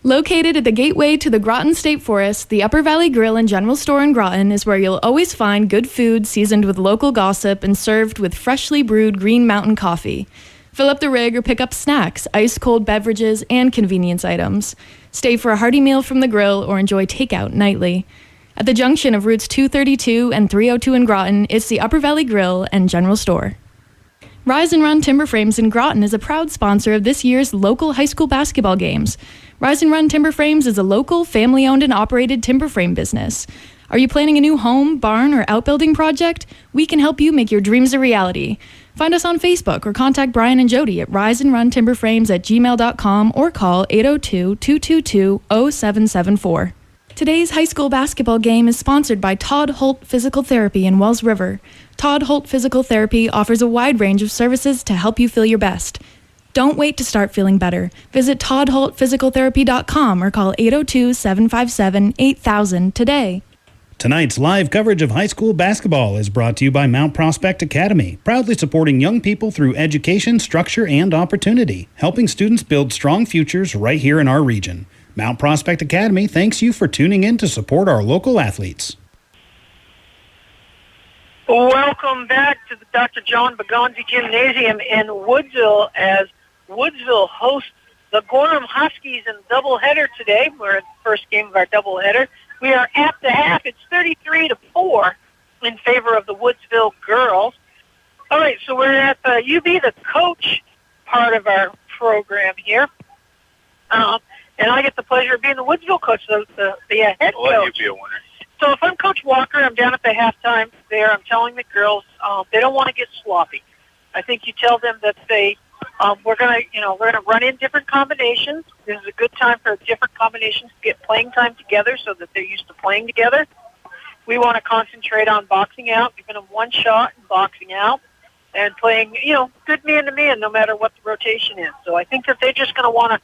Located at the gateway to the Groton State Forest, the Upper Valley Grill and General Store in Groton is where you'll always find good food seasoned with local gossip and served with freshly brewed Green Mountain coffee. Fill up the rig or pick up snacks, ice-cold beverages, and convenience items. Stay for a hearty meal from the grill or enjoy takeout nightly. At the junction of routes 232 and 302 in Groton, it's the Upper Valley Grill and General Store. Rise and Run Timber Frames in Groton is a proud sponsor of this year's local high school basketball games. Rise and Run Timber Frames is a local, family-owned and operated timber frame business. Are you planning a new home, barn, or outbuilding project? We can help you make your dreams a reality. Find us on Facebook or contact Brian and Jody at riseandruntimberframes@gmail.com or call 802-222-0774. Today's high school basketball game is sponsored by Todd Holt Physical Therapy in Wells River. Todd Holt Physical Therapy offers a wide range of services to help you feel your best. Don't wait to start feeling better. Visit toddholtphysicaltherapy.com or call 802-757-8000 today. Tonight's live coverage of high school basketball is brought to you by Mount Prospect Academy, proudly supporting young people through education, structure, and opportunity, helping students build strong futures right here in our region. Mount Prospect Academy thanks you for tuning in to support our local athletes. Welcome back to the Dr. John Bagonzi Gymnasium in Woodsville as Woodsville hosts the Gorham Huskies in doubleheader today. We're at the first game of our doubleheader. We are at the half. It's 33-4 in favor of the Woodsville girls. All right, so we're at the You Be the Coach part of our program here. And I get the pleasure of being the Woodsville coach, the head I'll let coach. you be a winner. So if I'm Coach Walker, I'm down at the halftime there. I'm telling the girls they don't want to get sloppy. I think you tell them that we're gonna run in different combinations. This is a good time for different combinations to get playing time together so that they're used to playing together. We want to concentrate on boxing out, giving them one shot and boxing out, and playing good man-to-man no matter what the rotation is. So I think that they're just going to want to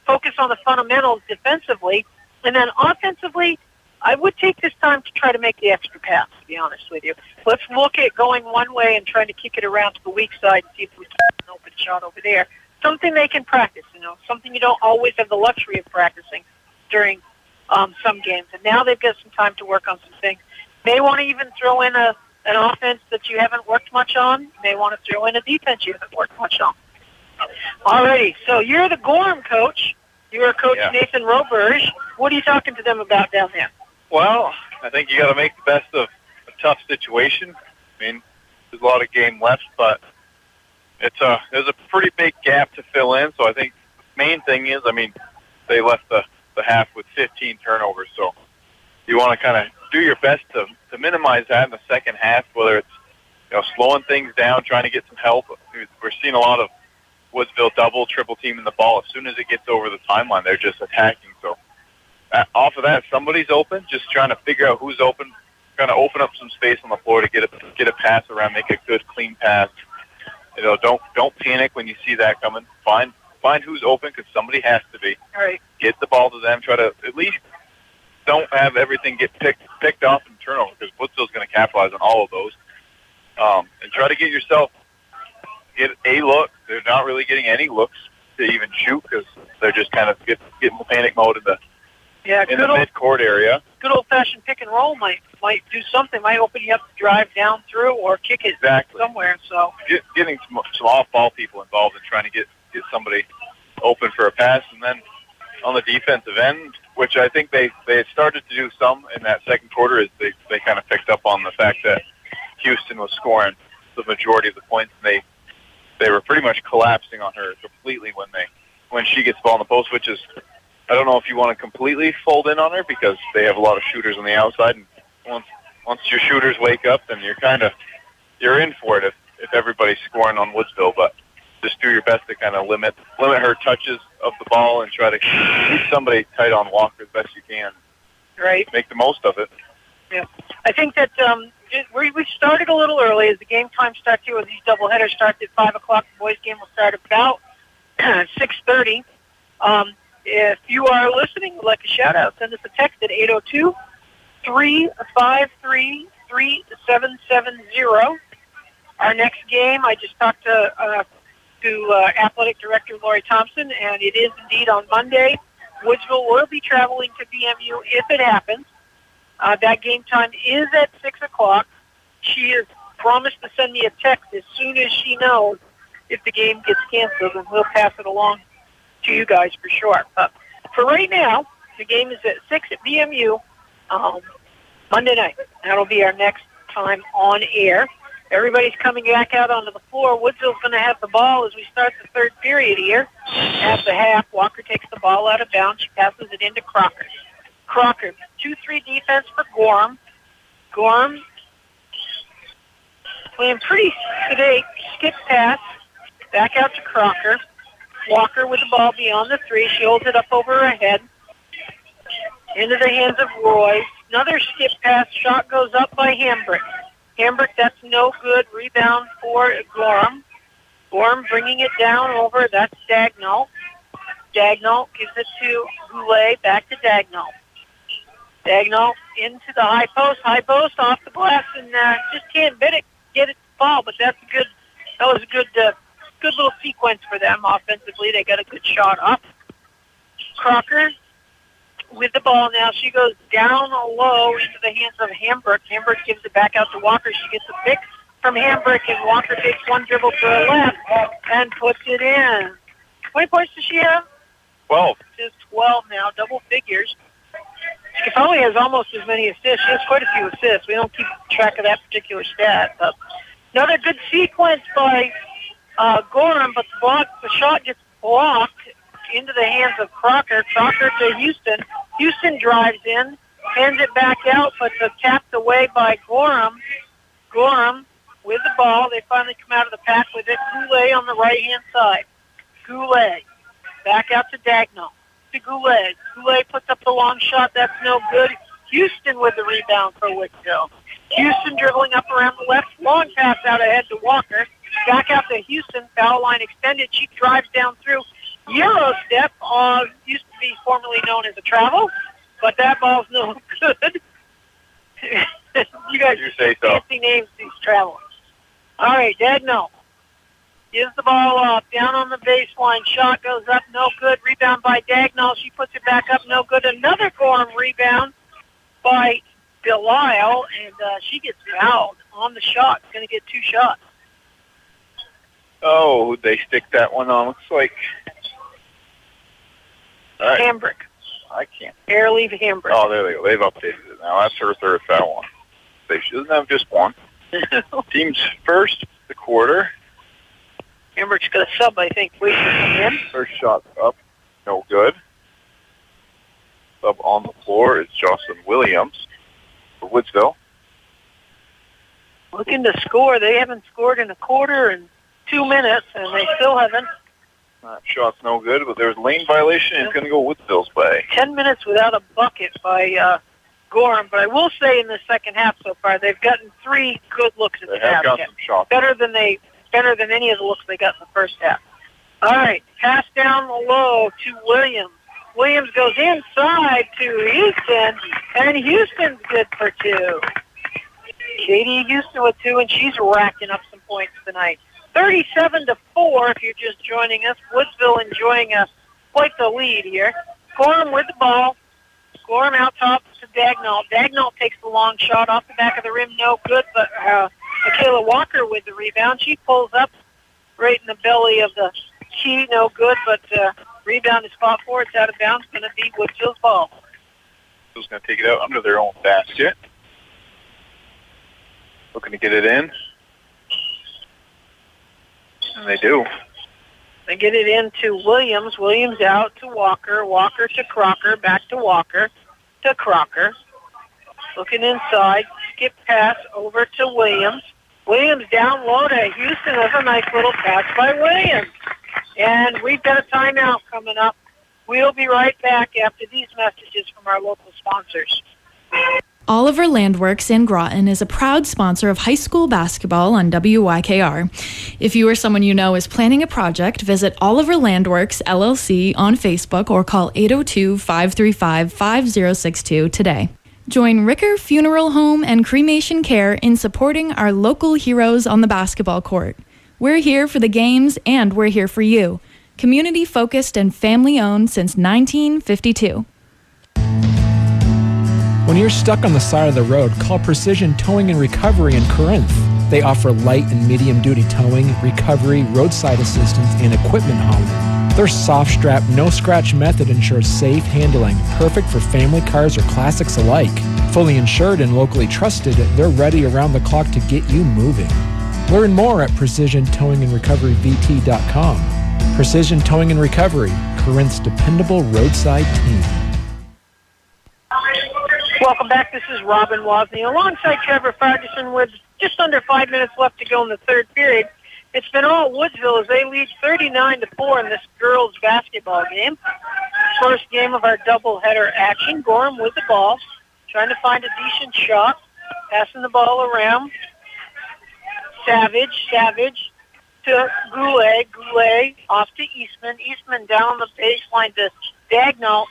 focus on the fundamentals defensively, and then offensively, I would take this time to try to make the extra pass, to be honest with you. Let's look at going one way and trying to kick it around to the weak side and see if we can get an open shot over there. Something they can practice, something you don't always have the luxury of practicing during some games. And now they've got some time to work on some things. May want to even throw in an offense that you haven't worked much on. You may want to throw in a defense you haven't worked much on. All righty, so you're the Gorham coach. You're Coach Nathan Roberge. What are you talking to them about down there? Well, I think you got to make the best of a tough situation. I mean, there's a lot of game left, but there's a pretty big gap to fill in. So I think the main thing is, they left the half with 15 turnovers. So you want to kind of do your best to minimize that in the second half, whether it's slowing things down, trying to get some help. We're seeing a lot of Woodsville double, triple teaming the ball. As soon as it gets over the timeline, they're just attacking. So off of that, somebody's open, just trying to figure out who's open, trying to open up some space on the floor to get a pass around, make a good, clean pass. Don't panic when you see that coming. Find who's open, because somebody has to be. All right. Get the ball to them. Try to at least don't have everything get picked off in turnover, because Woodsville's going to capitalize on all of those. And try to get a look. They're not really getting any looks to even shoot, because they're just kind of getting the panic mode in the mid-court area. Good old-fashioned pick and roll might do something. Might open you up to drive down through or kick it somewhere. So getting some off-ball people involved and trying to get somebody open for a pass. And then on the defensive end, which I think they had started to do some in that second quarter, is they kind of picked up on the fact that Houston was scoring the majority of the points, and they were pretty much collapsing on her completely when she gets the ball in the post, which is, I don't know if you want to completely fold in on her, because they have a lot of shooters on the outside, and once your shooters wake up, then you're in for it if everybody's scoring on Woodsville. But just do your best to kind of limit her touches of the ball and try to keep somebody tight on Walker as best you can. Right. Make the most of it. Yeah. I think that we started a little early as the game time starts here. With these doubleheaders starts at 5 o'clock. The boys' game will start about 6:30. If you are listening, would like a shout-out, send us a text at 802-353-3770. Our next game, I just talked to Athletic Director Lori Thompson, and it is indeed on Monday. Woodsville will be traveling to BMU if it happens. That game time is at 6 o'clock. She has promised to send me a text as soon as she knows if the game gets canceled, and we'll pass it along to you guys for sure. But for right now, the game is at 6 at BMU Monday night. That'll be our next time on air. Everybody's coming back out onto the floor. Woodsville's going to have the ball as we start the third period here. At the half, Walker takes the ball out of bounds. She passes it into Crocker. Crocker, 2-3 defense for Gorham. Gorham playing pretty sedate. Skip pass. Back out to Crocker. Walker with the ball beyond the three. She holds it up over her head. Into the hands of Roy. Another skip pass. Shot goes up by Hambrick. Hambrick, that's no good. Rebound for Gorham. Gorham bringing it down over. That's Dagnall. Dagnall gives it to Goulet. Back to Dagnall. Dagnall into the high post. High post off the glass, and just can't get it to fall. But that was a good little sequence for them offensively. They got a good shot up. Crocker with the ball now. She goes down low into the hands of Hambrick. Hambrick gives it back out to Walker. She gets a pick from Hambrick, and Walker takes one dribble to her left and puts it in. How many points does she have? 12. She's 12 now, double figures. She probably has almost as many assists. She has quite a few assists. We don't keep track of that particular stat. But another good sequence by Gorham, but the shot gets blocked into the hands of Crocker. Crocker to Houston. Houston drives in, hands it back out, but tapped away by Gorham. Gorham with the ball. They finally come out of the pack with it. Goulet on the right-hand side. Goulet back out to Dagnall. To Goulet. Goulet puts up the long shot. That's no good. Houston with the rebound for Woodsville. Houston dribbling up around the left. Long pass out ahead to Walker. Back out to Houston. Foul line extended. She drives down through. Euro step used to be formerly known as a travel, but that ball's no good. You guys say so. Fancy names these travelers. All right, Dagnall gives the ball off down on the baseline. Shot goes up, no good. Rebound by Dagnall. She puts it back up, no good. Another Gorham rebound by Delisle, and she gets fouled on the shot. Going to get 2 shots. Oh, they stick that one on. Looks like right. Hambrick. I can't. Air leave Hambrick. Oh, there they go. They've updated it now. That's her third foul one. She doesn't have just one. Team's first the quarter. Amber's going to sub, I think. Wait to come in. First shot up, no good. Sub on the floor is Jocelyn Williams for Woodsville. Looking to score. They haven't scored in a quarter and 2 minutes, and they still haven't. Shot's no good, but there's a lane violation. It's going to go Woodsville's way. 10 minutes without a bucket by Gorham, but I will say in the second half so far, they've gotten 3 good looks at the They have got basket. some shots. Better than any of the looks they got in the first half. All right, pass down the low to Williams. Williams goes inside to Houston, and Houston's good for 2. Katie Houston with 2, and she's racking up some points tonight. 37-4 if you're just joining us. Woodsville enjoying quite the lead here. Gorham with the ball. Gorham out top to Dagnall. Dagnall takes the long shot off the back of the rim. No good, but Michaela Walker with the rebound. She pulls up right in the belly of the key. No good, but rebound is fought for. It's out of bounds. Going to be Woodsville's ball. Who's going to take it out under their own basket. Looking to get it in. And they do. They get it into Williams. Williams out to Walker. Walker to Crocker. Back to Walker. To Crocker. Looking inside. Skip pass over to Williams. Williams down low to Houston. That's a nice little pass by Williams. And we've got a timeout coming up. We'll be right back after these messages from our local sponsors. Oliver Landworks in Groton is a proud sponsor of high school basketball on WYKR. If you or someone you know is planning a project, visit Oliver Landworks LLC on Facebook or call 802-535-5062 today. Join Ricker Funeral Home and Cremation Care in supporting our local heroes on the basketball court. We're here for the games and we're here for you. Community focused and family owned since 1952. When you're stuck on the side of the road, call Precision Towing and Recovery in Corinth. They offer light and medium-duty towing, recovery, roadside assistance, and equipment hauling. Their soft strap, no-scratch method ensures safe handling, perfect for family cars or classics alike. Fully insured and locally trusted, they're ready around the clock to get you moving. Learn more at PrecisionTowingAndRecoveryVT.com. Precision Towing and Recovery, Corinth's dependable roadside team. Welcome back. This is Robin Wozni alongside Trevor Ferguson with just under 5 minutes left to go in the third period. It's been all Woodsville as they lead 39-4 in this girls' basketball game. First game of our doubleheader action. Gorham with the ball, trying to find a decent shot, passing the ball around. Savage to Goulet. Goulet off to Eastman. Eastman down the baseline to Dagnall.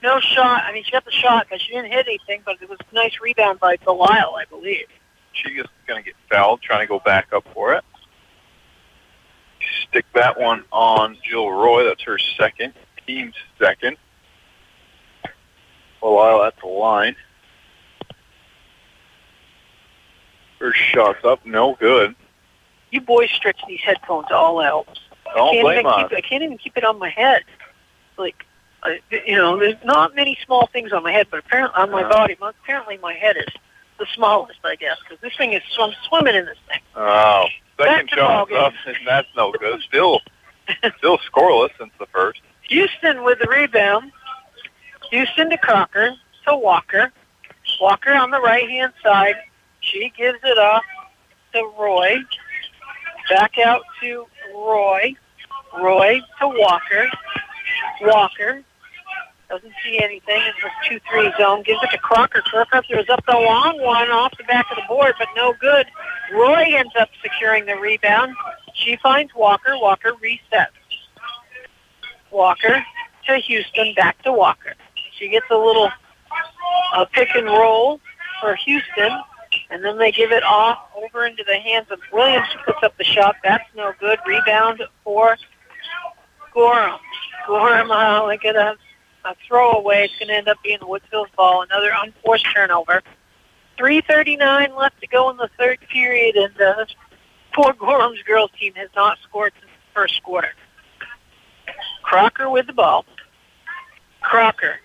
No shot. I mean, she got the shot, but she didn't hit anything, but it was a nice rebound by Delisle, I believe. She is going to get fouled, trying to go back up for it. Stick that one on Jill Roy. That's her second, team's second. Delisle at the line. First shot's up, no good. You boys stretch these headphones all out. Don't blame us. I can't even keep it on my head. Like, there's not many small things on my head, but apparently on my body. Apparently, my head is the smallest, I guess, because this thing is swimming in this thing. Oh, second shot up, and that's no good. Still scoreless since the first. Houston with the rebound. Houston to Crocker to Walker. Walker on the right-hand side. She gives it off to Roy. Back out to Roy. Roy to Walker. Walker doesn't see anything in the 2-3 zone. Gives it to Crocker. Crocker throws up the long one off the back of the board, but no good. Roy ends up securing the rebound. She finds Walker. Walker resets. Walker to Houston. Back to Walker. She gets a little pick and roll for Houston, and then they give it off over into the hands of Williams, who puts up the shot. That's no good. Rebound for Gorham. Gorham, like a throwaway. It's going to end up being Woodsville's ball. Another unforced turnover. 3:39 left to go in the third period, and poor Gorham's girls team has not scored since the first quarter. Crocker with the ball. Crocker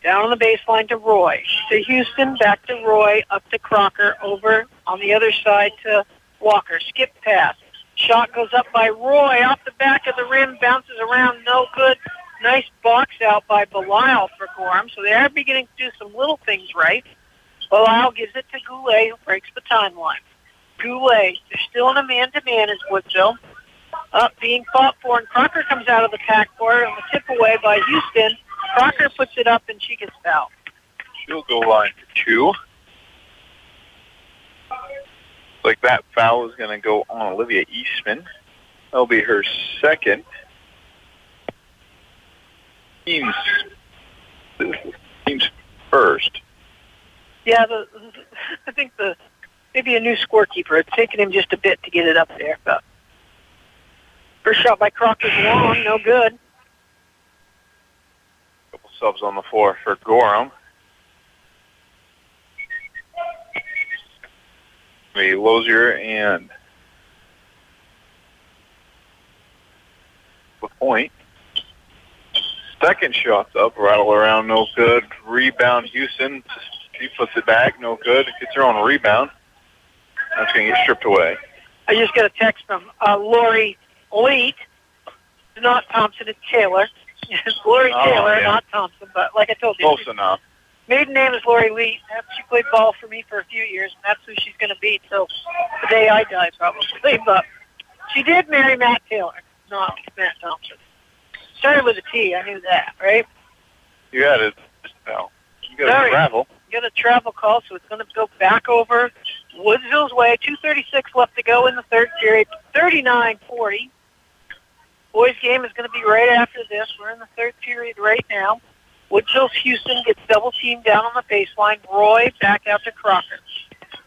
down on the baseline to Roy. To Houston, back to Roy, up to Crocker, over on the other side to Walker. Skip pass. Shot goes up by Roy, off the back of the rim, bounces around, no good. Nice box out by Belial for Gorham, so they are beginning to do some little things right. Belial gives it to Goulet, who breaks the timeline. Goulet, they're still in a man-to-man as Woodsville. Up being fought for, and Crocker comes out of the pack for it on the tip away by Houston. Crocker puts it up, and she gets fouled. She'll go line for 2. Like that foul is going to go on Olivia Eastman. That'll be her second. Team's first. Yeah, I think maybe a new scorekeeper. It's taken him just a bit to get it up there. But first shot by Crocker's long, no good. Couple subs on the floor for Gorham. Lozier and the point. Second shot's up, rattle around, no good. Rebound, Houston. She puts it back, no good. Gets her own rebound. That's going to get stripped away. I just got a text from Lori Leet. Not Thompson, it's Taylor. It's Lori Taylor, not Thompson, but like I told you. Close enough. Maiden name is Lori Leet. She played ball for me for a few years, and that's who she's going to beat. So the day I die, probably. But she did marry Matt Taylor, not Matt Thompson. Started with a T. I knew that, right? You got it. No. You got to travel. You got a travel call, so it's going to go back over Woodsville's way. 2:36 left to go in the third period. 39-40. Boys' game is going to be right after this. We're in the third period right now. Woodsville's Houston gets double-teamed down on the baseline. Roy back out to Crocker.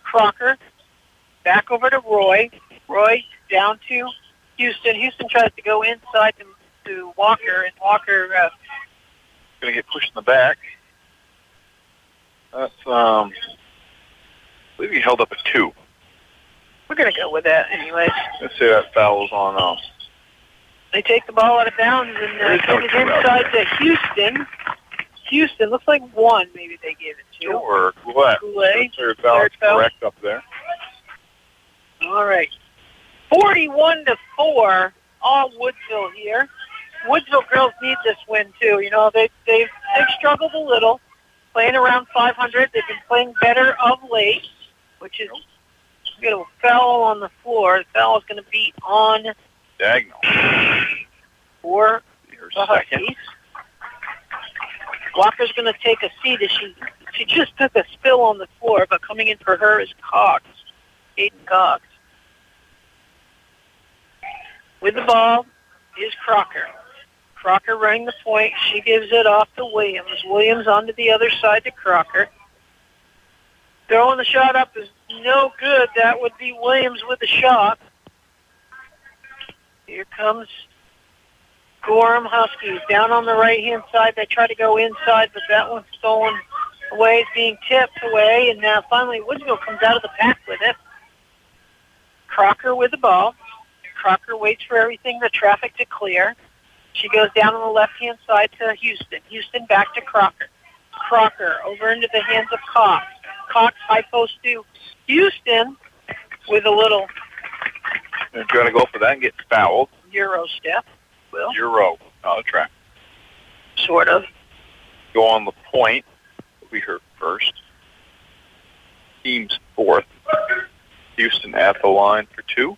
Crocker back over to Roy. Roy down to Houston. Houston tries to go inside to Walker, and Walker going to get pushed in the back. That's, I believe he held up a 2. We're going to go with that anyways. Let's say that foul's on. They take the ball out of bounds and take it inside to Houston. Houston, looks like 1 maybe they gave it to. Or Goulet. Third foul is correct up there. All right. 41-4, all Woodsville here. Woodsville girls need this win too. You know, they've struggled a little, playing around 500. They've been playing better of late, which is got a foul on the floor. The foul is going to be on diagonal for the Huskies. Walker's going to take a seat as she just took a spill on the floor, but coming in for her is Cox, Aiden Cox. With the ball is Crocker. Crocker running the point. She gives it off to Williams. Williams onto the other side to Crocker. Throwing the shot up is no good. That would be Williams with the shot. Here comes Gorham Huskies down on the right-hand side. They try to go inside, but that one's stolen away. It's being tipped away, and now finally Woodsville comes out of the pack with it. Crocker with the ball. Crocker waits for everything, the traffic to clear. She goes down on the left-hand side to Houston. Houston back to Crocker. Crocker over into the hands of Cox. Cox high post to Houston with a little... They're trying to go for that and get fouled. Euro step. Will. Euro, not a track. Sort of. Go on the point. Will be her first. Team's fourth. Houston at the line for 2.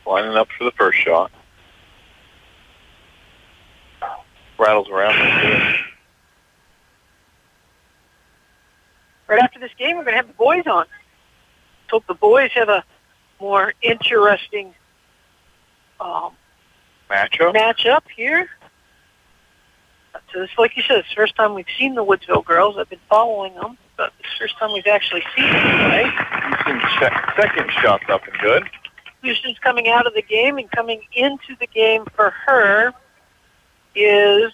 Lining up for the first shot. Rattles around. Right after this game, we're going to have the boys on. Hope the boys have a more interesting matchup here. So this, like you said, it's the first time we've seen the Woodsville girls. I've been following them, but it's the first time we've actually seen them play. Houston's second shot's up and good. Houston's coming out of the game, and coming into the game for her is,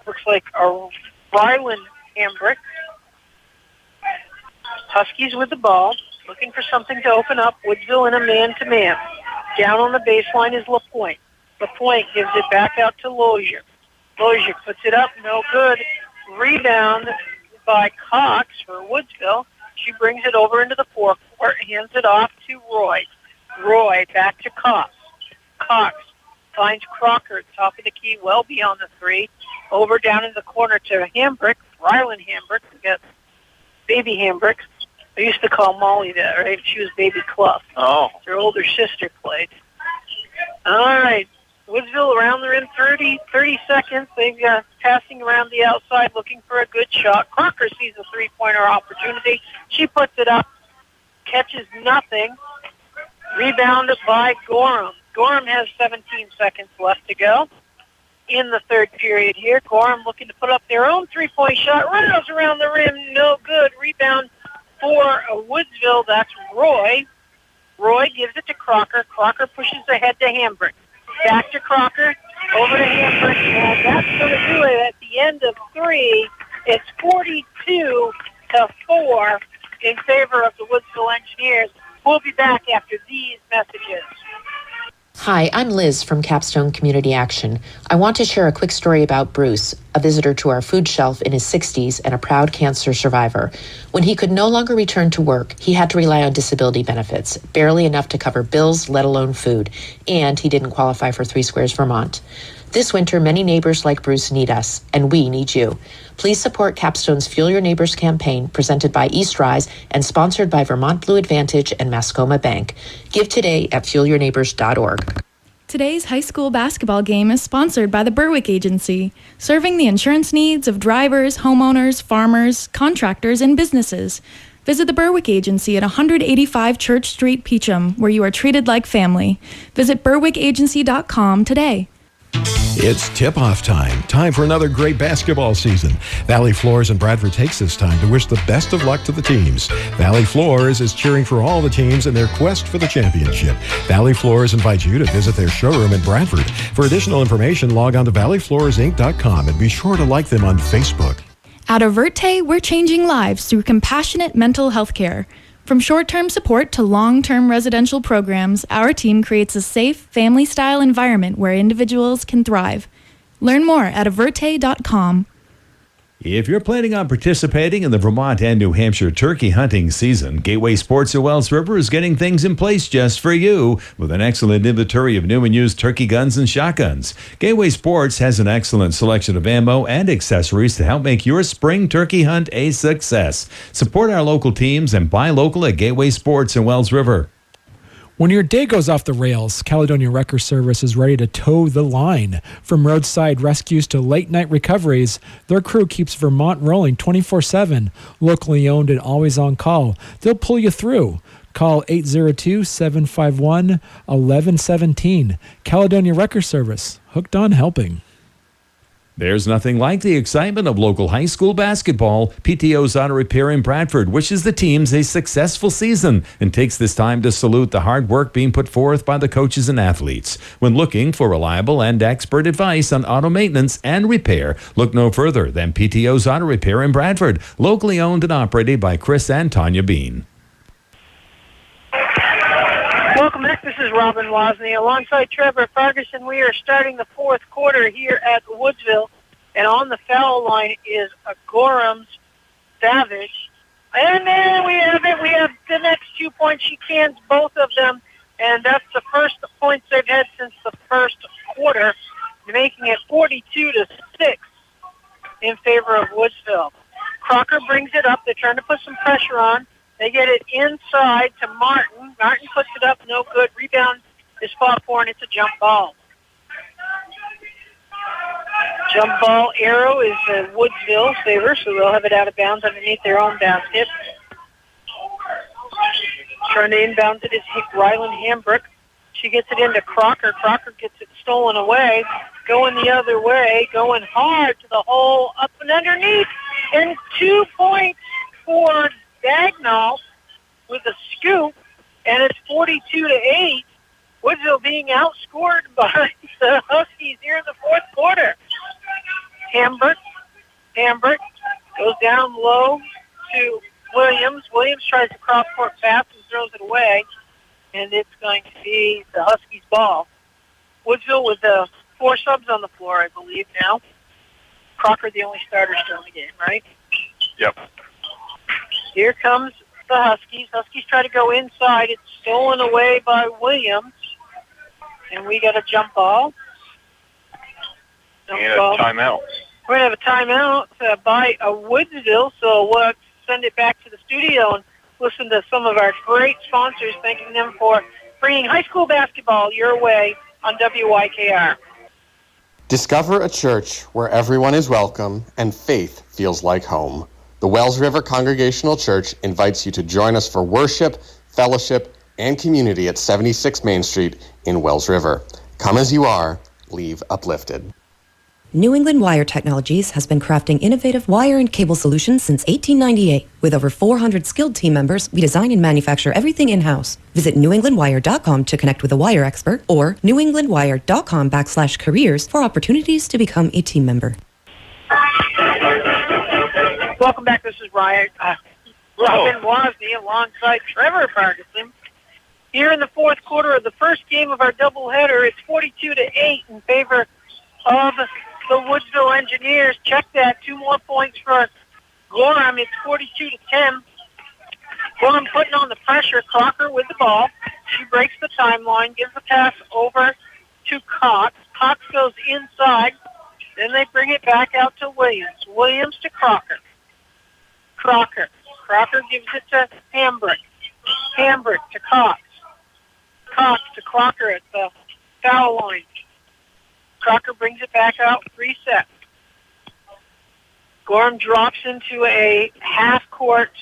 looks like a Ryland Hambrick. Huskies with the ball, looking for something to open up. Woodsville in a man-to-man. Down on the baseline is LaPointe. LaPointe gives it back out to Lozier. Lozier puts it up, no good. Rebound by Cox for Woodsville. She brings it over into the forecourt. hands it off to Roy. Roy back to Cox. Cox finds Crocker at the top of the key, well beyond the 3. Over down in the corner to Hambrick. Ryland Hambrick. We got baby Hambrick. I used to call Molly that, right? She was baby Clough. Oh. Her older sister played. All right. Woodsville around the rim, 30 seconds. They've got passing around the outside looking for a good shot. Crocker sees a three-pointer opportunity. She puts it up, catches nothing. Rebounded by Gorham. Gorham has 17 seconds left to go in the third period here. Gorham looking to put up their own three-point shot. Rattles around the rim, no good. Rebound for Woodsville. That's Roy. Roy gives it to Crocker. Crocker pushes ahead to Hambrick. Back to Crocker, over to Hambrick, and that's going to do it at the end of 3. It's 42-4 in favor of the Woodsville Engineers. We'll be back after these messages. Hi, I'm Liz from Capstone Community Action. I want to share a quick story about Bruce, a visitor to our food shelf in his 60s and a proud cancer survivor. When he could no longer return to work, he had to rely on disability benefits, barely enough to cover bills, let alone food, and he didn't qualify for 3 Squares Vermont. This winter, many neighbors like Bruce need us, and we need you. Please support Capstone's Fuel Your Neighbors campaign, presented by East Rise and sponsored by Vermont Blue Advantage and Mascoma Bank. Give today at fuelyourneighbors.org. Today's high school basketball game is sponsored by the Berwick Agency, serving the insurance needs of drivers, homeowners, farmers, contractors, and businesses. Visit the Berwick Agency at 185 Church Street, Peacham, where you are treated like family. Visit berwickagency.com today. It's tip-off time. Time for another great basketball season. Valley Floors in Bradford takes this time to wish the best of luck to the teams. Valley Floors is cheering for all the teams in their quest for the championship. Valley Floors invites you to visit their showroom in Bradford. For additional information, log on to valleyfloorsinc.com and be sure to like them on Facebook. At Averte, we're changing lives through compassionate mental health care. From short-term support to long-term residential programs, our team creates a safe, family-style environment where individuals can thrive. Learn more at averte.com. If you're planning on participating in the Vermont and New Hampshire turkey hunting season, Gateway Sports at Wells River is getting things in place just for you with an excellent inventory of new and used turkey guns and shotguns. Gateway Sports has an excellent selection of ammo and accessories to help make your spring turkey hunt a success. Support our local teams and buy local at Gateway Sports in Wells River. When your day goes off the rails, Caledonia Wrecker Service is ready to toe the line. From roadside rescues to late-night recoveries, their crew keeps Vermont rolling 24/7. Locally owned and always on call. They'll pull you through. Call 802-751-1117. Caledonia Wrecker Service, hooked on helping. There's nothing like the excitement of local high school basketball. PTO's Auto Repair in Bradford wishes the teams a successful season and takes this time to salute the hard work being put forth by the coaches and athletes. When looking for reliable and expert advice on auto maintenance and repair, look no further than PTO's Auto Repair in Bradford, locally owned and operated by Chris and Tanya Bean. Welcome back. This is Robin Wozni alongside Trevor Ferguson. We are starting the fourth quarter here at Woodsville, and on the foul line is a Gorham's Savage. And there we have it. We have the next 2 points. She cans both of them, and that's the first points they've had since the first quarter, making it 42-6 in favor of Woodsville. Crocker brings it up. They're trying to put some pressure on. They get it inside to Martin. Martin puts it up, no good. Rebound is fought for, and it's a jump ball. Jump ball arrow is a Woodsville favor, so they'll have it out of bounds underneath their own basket. Trying to inbound it is Ryland Hambrick. She gets it into Crocker. Crocker gets it stolen away. Going the other way, going hard to the hole, up and underneath. And 2 points for Dagnall with a scoop, and it's 42-8. Woodsville being outscored by the Huskies here in the fourth quarter. Hambrick goes down low to Williams. Williams tries to cross-court pass and throws it away, and it's going to be the Huskies' ball. Woodsville with 4 subs on the floor, I believe, now. Crocker, the only starter still in the game, right? Yep. Here comes the Huskies. Huskies try to go inside. It's stolen away by Williams. And we got a jump ball. And a timeout. We're going to have a timeout by Woodsville, so we'll send it back to the studio and listen to some of our great sponsors, thanking them for bringing high school basketball your way on WYKR. Discover a church where everyone is welcome and faith feels like home. The Wells River Congregational Church invites you to join us for worship, fellowship, and community at 76 Main Street in Wells River. Come as you are, leave uplifted. New England Wire Technologies has been crafting innovative wire and cable solutions since 1898. With over 400 skilled team members, we design and manufacture everything in-house. Visit newenglandwire.com to connect with a wire expert or newenglandwire.com/careers for opportunities to become a team member. Welcome back. This is Robin Wozni alongside Trevor Ferguson. Here in the fourth quarter of the first game of our doubleheader, it's 42-8 in favor of the Woodsville Engineers. Check that. 2 more points for Gorham. It's 42-10. Gorham putting on the pressure. Crocker with the ball. She breaks the timeline, gives the pass over to Cox. Cox goes inside. Then they bring it back out to Williams. Williams to Crocker. Crocker gives it to Hambrick. Hambrick to Cox. Cox to Crocker at the foul line. Crocker brings it back out, reset. Gorham drops into a half-court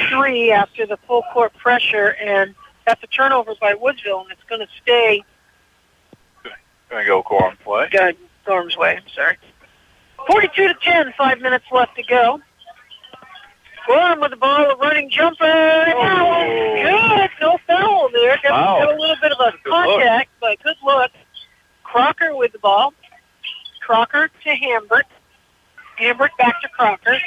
3 after the full-court pressure, and that's a turnover by Woodsville, and it's going to stay. Going to go Gorham play. Gorham's way, I'm sorry. 42-10, 5 minutes left to go. Gorham with the ball, a running jumper, and that one's good. No foul there. Got a little bit of a contact, but good look. Crocker with the ball. Crocker to Hambrick. Hambrick back to Crocker.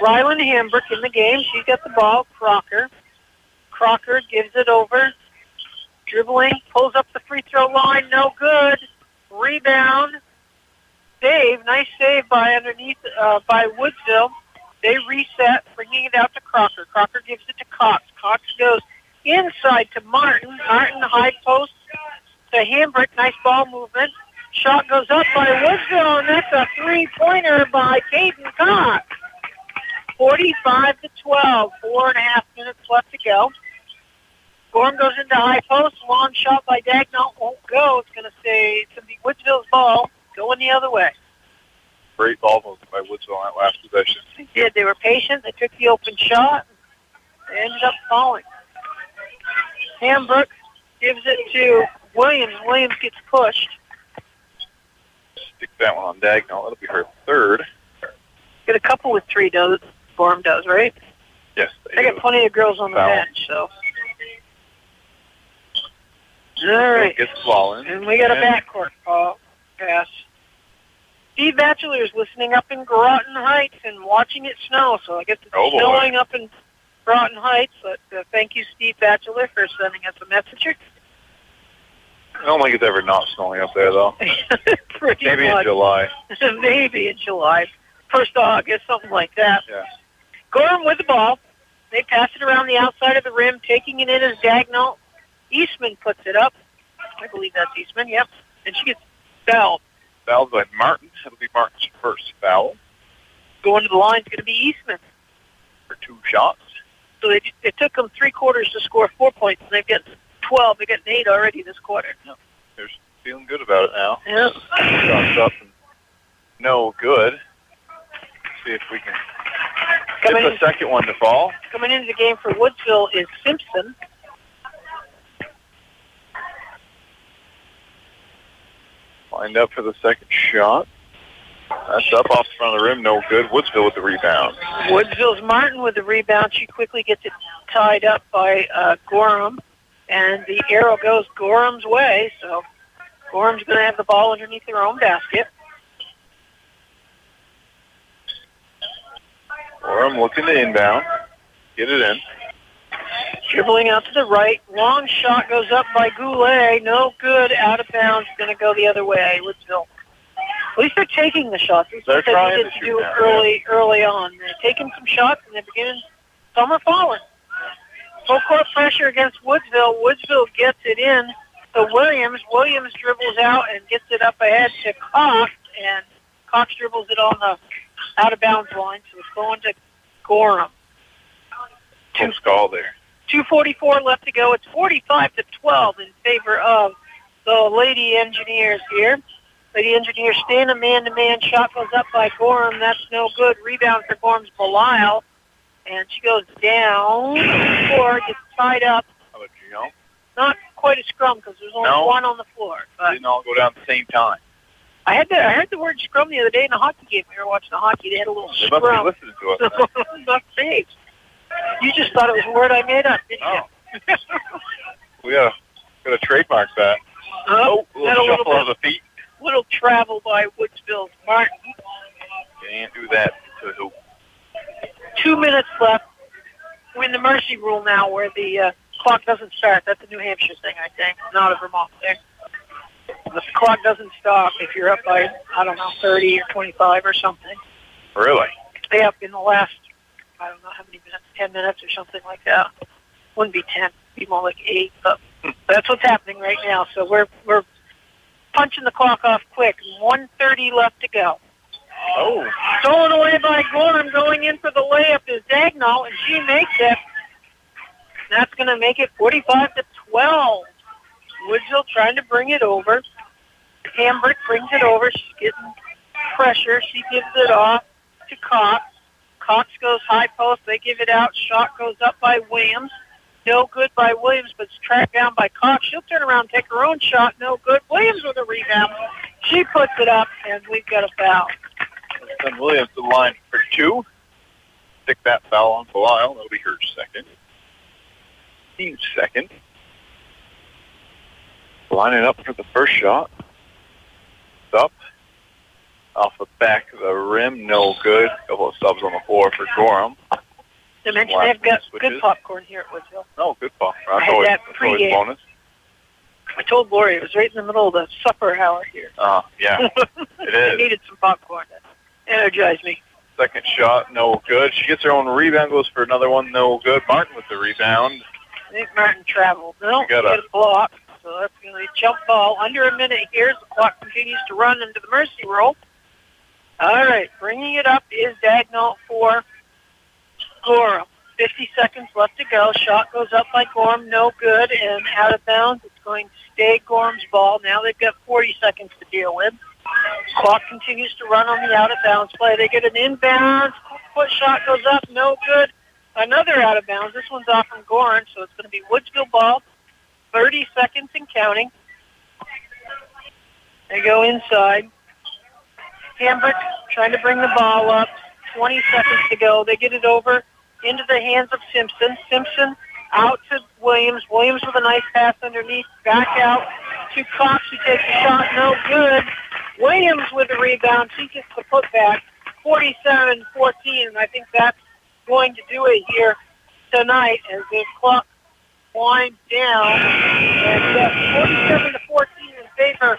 Rylan Hambrick in the game. She's got the ball. Crocker gives it over. Dribbling. Pulls up the free throw line. No good. Rebound. Save. Nice save by Woodsville. They reset, bringing it out to Crocker. Crocker gives it to Cox. Cox goes inside to Martin. Martin high post to Hambrick. Nice ball movement. Shot goes up by Woodsville, and that's a three-pointer by Caden Cox. 45-12. 4.5 minutes left to go. Gorham goes into high post. Long shot by Dagnall. Won't go. It's going to be Woodsville's ball going the other way. Great ball movement by Woodsville on that last possession. They did. They were patient. They took the open shot. They ended up falling. Hambrick gives it to Williams. Williams gets pushed. Stick that one on Dagnall. That'll be her third. Get a couple with 3, Gorham does, right? Yes. They got plenty of girls on the bench, so. All right. Gets the ball in. And we got a backcourt pass. Steve Batchelder is listening up in Groton Heights and watching it snow, so I guess it's snowing up in Groton Heights. But thank you, Steve Batchelder, for sending us a message. I don't think it's ever not snowing up there, though. Maybe in July. Maybe in July. 1st of August, something like that. Yeah. Gorham with the ball. They pass it around the outside of the rim. Taking it in as Dagnall. Eastman puts it up. I believe that's Eastman, yep. And she gets fouled. Fouled by Martin. That'll be Martin's first foul. Going to the line is going to be Eastman. For 2 shots. So it took them 3 quarters to score 4 points, and they've got 12. They got 8 already this quarter. Yeah. They're feeling good about it now. Yeah. Shots up and no good. See if we can get the second one to fall. Coming into the game for Woodsville is Simpson. Lined up for the second shot. That's up off the front of the rim. No good. Woodsville with the rebound. Woodsville's Martin with the rebound. She quickly gets it tied up by Gorham. And the arrow goes Gorham's way. So Gorham's going to have the ball underneath their own basket. Gorham looking to inbound. Get it in. Dribbling out to the right. Long shot goes up by Goulet. No good. Out of bounds. Going to go the other way. Woodsville. At least they're taking the shots. This is They're what they trying needed to to shoot do now, early on. They're taking some shots, and they're beginning. Some are falling. Full court pressure against Woodsville. Woodsville gets it in to Williams. Williams dribbles out and gets it up ahead to Cox, and Cox dribbles it on the out-of-bounds line, so it's going to Gorham. Close call there. 2:44 left to go. It's 45-12 in favor of the Lady Engineers here. Lady Engineers staying a man-to-man. Shot goes up by Gorham. That's no good. Rebound for Gorham's Belial. And she goes down. Floor gets tied up. How about you, know? Not quite a scrum because there's only one on the floor. But Didn't all go down at the same time. I heard the word scrum the other day in a hockey game. We were watching the hockey. They had a little They scrum. must be listening to us. Not safe. You just thought it was a word I made up, didn't you? We gotta trademark that. Oh, A little shuffle of the feet. Little travel by Woodsville's Martin. Can't do that to the hoop. 2 minutes left. We're in the mercy rule now where the clock doesn't start. That's a New Hampshire thing, I think, not a Vermont thing. The clock doesn't stop if you're up by, 30 or 25 or something. Really? Stay up in the last, I don't know how many minutes, 10 minutes or something like that. Wouldn't be 10, be more like 8, but that's what's happening right now. So we're punching the clock off quick. 1:30 left to go. Oh. Stolen away by Gorham. Going in for the layup is Dagnall, and she makes it. That's going to make it 45-12. Woodsville trying to bring it over. Hambrick brings it over. She's getting pressure. She gives it off to Cox. Cox goes high post. They give it out. Shot goes up by Williams. No good by Williams, but it's tracked down by Cox. She'll turn around and take her own shot. No good. Williams with a rebound. She puts it up, and we've got a foul. Send Williams to the line for 2. Stick that foul on Belial. That'll be her second. Team's second. Lining up for the first shot. It's up. Off the back of the rim. No good. A couple of subs on the floor for Gorham. They mentioned they've got good popcorn here at Woodsville. Oh, good popcorn. I had that always pregame. bonus. I told Gloria it was right in the middle of the supper hour here. Yeah. It I is. needed some popcorn to energize me. Second shot, no good. She gets her own rebound, goes for another one, no good. Martin with the rebound. I think Martin traveled. No, You got get a block. So that's going to be a jump ball. Under a minute here. The clock continues to run into the mercy roll. All right, bringing it up is Dagnall for Gorham. 50 seconds left to go. Shot goes up by Gorham, no good, and out of bounds. It's going to stay Gorham's ball. Now they've got 40 seconds to deal with. Clock continues to run on the out-of-bounds play. They get an inbound. Foot shot goes up, no good. Another out-of-bounds. This one's off from Gorham, so it's going to be Woodsville ball. 30 seconds and counting. They go inside. Hambrick trying to bring the ball up. 20 seconds to go. They get it over into the hands of Simpson. Simpson out to Williams. Williams with a nice pass underneath. Back out to Cox, who takes a shot. No good. Williams with the rebound. She gets the putback. 47-14, and I think that's going to do it here tonight as the clock winds down. And 47-14 in favor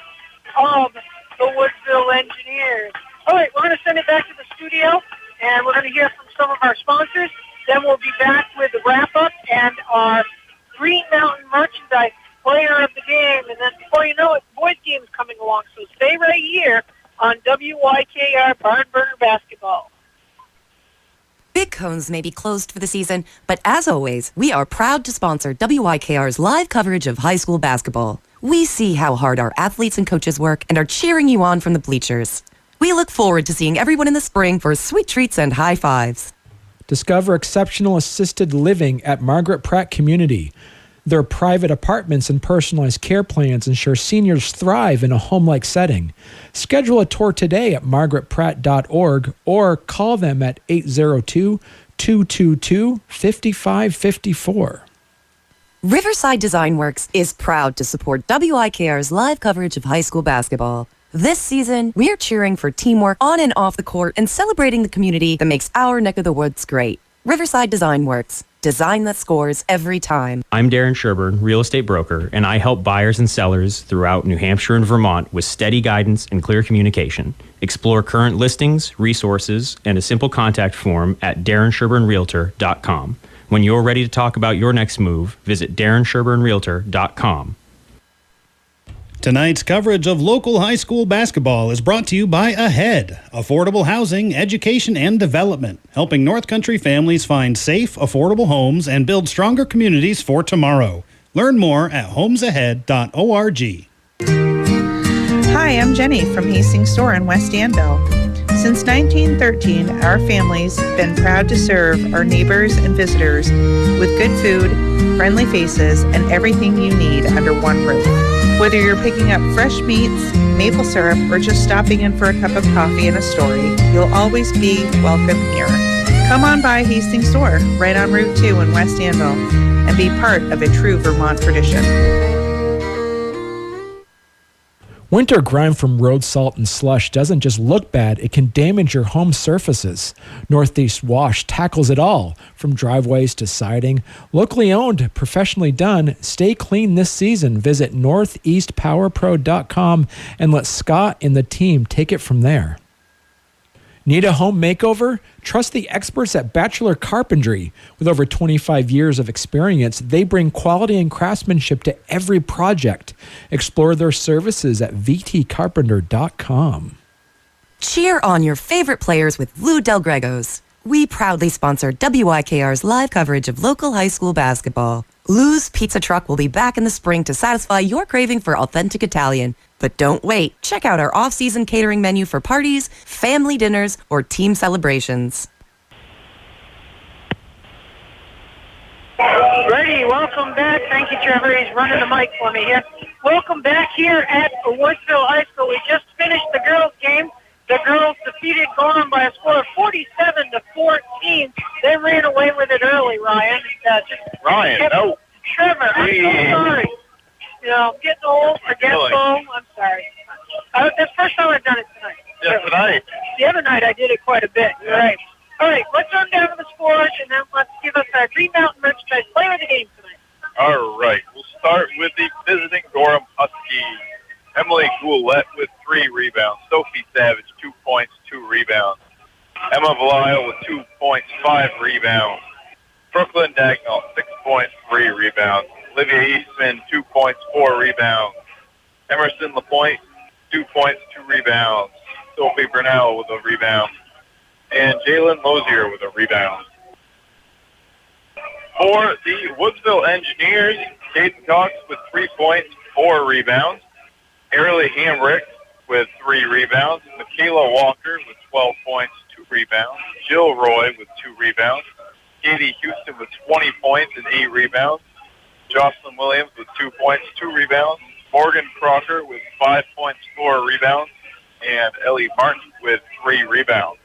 of the Woodsville Engineers. All right, we're going to send it back to the studio, and we're going to hear from some of our sponsors. Then we'll be back with the wrap-up and our Green Mountain Merchandise Player of the Game. And then before you know it, boys' game's coming along. So stay right here on WYKR Barn Burner Basketball. Big Cones may be closed for the season, but as always, we are proud to sponsor WYKR's live coverage of high school basketball. We see how hard our athletes and coaches work and are cheering you on from the bleachers. We look forward to seeing everyone in the spring for sweet treats and high fives. Discover exceptional assisted living at Margaret Pratt Community. Their private apartments and personalized care plans ensure seniors thrive in a home-like setting. Schedule a tour today at margaretpratt.org or call them at 802-222-5554. Riverside Design Works is proud to support WYKR's live coverage of high school basketball. This season, we're cheering for teamwork on and off the court and celebrating the community that makes our neck of the woods great. Riverside Design Works. Design that scores every time. I'm Darren Sherburne, real estate broker, and I help buyers and sellers throughout New Hampshire and Vermont with steady guidance and clear communication. Explore current listings, resources, and a simple contact form at DarrenSherburneRealtor.com. When you're ready to talk about your next move, visit DarrenSherburneRealtor.com. Tonight's coverage of local high school basketball is brought to you by AHEAD, affordable housing, education, and development, helping North Country families find safe, affordable homes and build stronger communities for tomorrow. Learn more at homesahead.org. Hi, I'm Jenny from Hastings Store in West Danville. Since 1913, our family's been proud to serve our neighbors and visitors with good food, friendly faces, and everything you need under one roof. Whether you're picking up fresh meats, maple syrup, or just stopping in for a cup of coffee and a story, you'll always be welcome here. Come on by Hastings Store, right on Route 2 in West Danville, and be part of a true Vermont tradition. Winter grime from road salt and slush doesn't just look bad, it can damage your home surfaces. Northeast Wash tackles it all, from driveways to siding. Locally owned, professionally done, stay clean this season. Visit northeastpowerpro.com and let Scott and the team take it from there. Need a home makeover? Trust the experts at Batchelder Carpentry. With over 25 years of experience, they bring quality and craftsmanship to every project. Explore their services at vtcarpenter.com. Cheer on your favorite players with Lou Del Grego's. We proudly sponsor WYKR's live coverage of local high school basketball. Lou's Pizza Truck will be back in the spring to satisfy your craving for authentic Italian. But don't wait. Check out our off-season catering menu for parties, family dinners, or team celebrations. Ready, welcome back. Thank you, Trevor. He's running the mic for me here. Welcome back here at Woodsville High School. We just finished the girls' game. The girls defeated Gorham by a score of 47-14. They ran away with it early, Ryan. No. Trevor, I'm so sorry. You know, I'm getting old. I get home. I'm sorry. That's the first time I've done it tonight. Yeah, tonight. The other night I did it quite a bit. You're right. All right, let's run down to the scores, and then let's give us our Green Mountain merchandise player of the game tonight. All right. We'll start with the visiting Gorham Huskies. Emily Goulette with 3 rebounds. Sophie Savage, 2 points, 2 rebounds. Emma Belisle with 2 points, 5 rebounds. Brooklyn Dagnall, 6 points, 3 rebounds. Olivia Eastman, 2 points, 4 rebounds. Emerson LaPointe, 2 points, 2 rebounds. Sophie Brunel with a rebound. And Jalen Lozier with a rebound. For the Woodsville Engineers, Caden Cox with 3 points, 4 rebounds. Ariely Hamrick with 3 rebounds. Michaela Walker with 12 points, 2 rebounds. Jill Roy with 2 rebounds. Katie Houston with 20 points and 8 rebounds. Jocelyn Williams with 2 points, 2 rebounds. Morgan Crocker with 5 points, 4 rebounds. And Ellie Martin with 3 rebounds.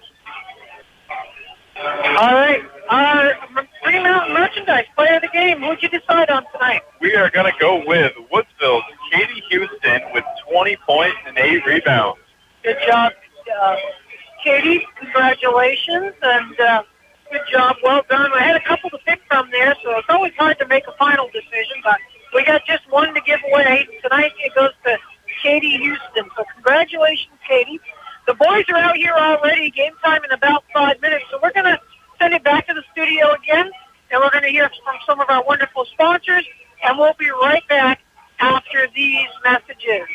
All right, our Green Mountain merchandise player of the game. Who'd you decide on tonight? We are going to go with Woodsville's Katie Houston with 20 points and 8 rebounds. Good job, Katie. Congratulations, and good job. Well done. I had a couple to pick from there, so it's always hard to make a final decision, but we got just one to give away. Tonight it goes to Katie Houston. So congratulations, Katie. The boys are out here already. Game time in about 5 minutes, so we're going to send it back to the studio again, and we're going to hear from some of our wonderful sponsors, and we'll be right back after these messages.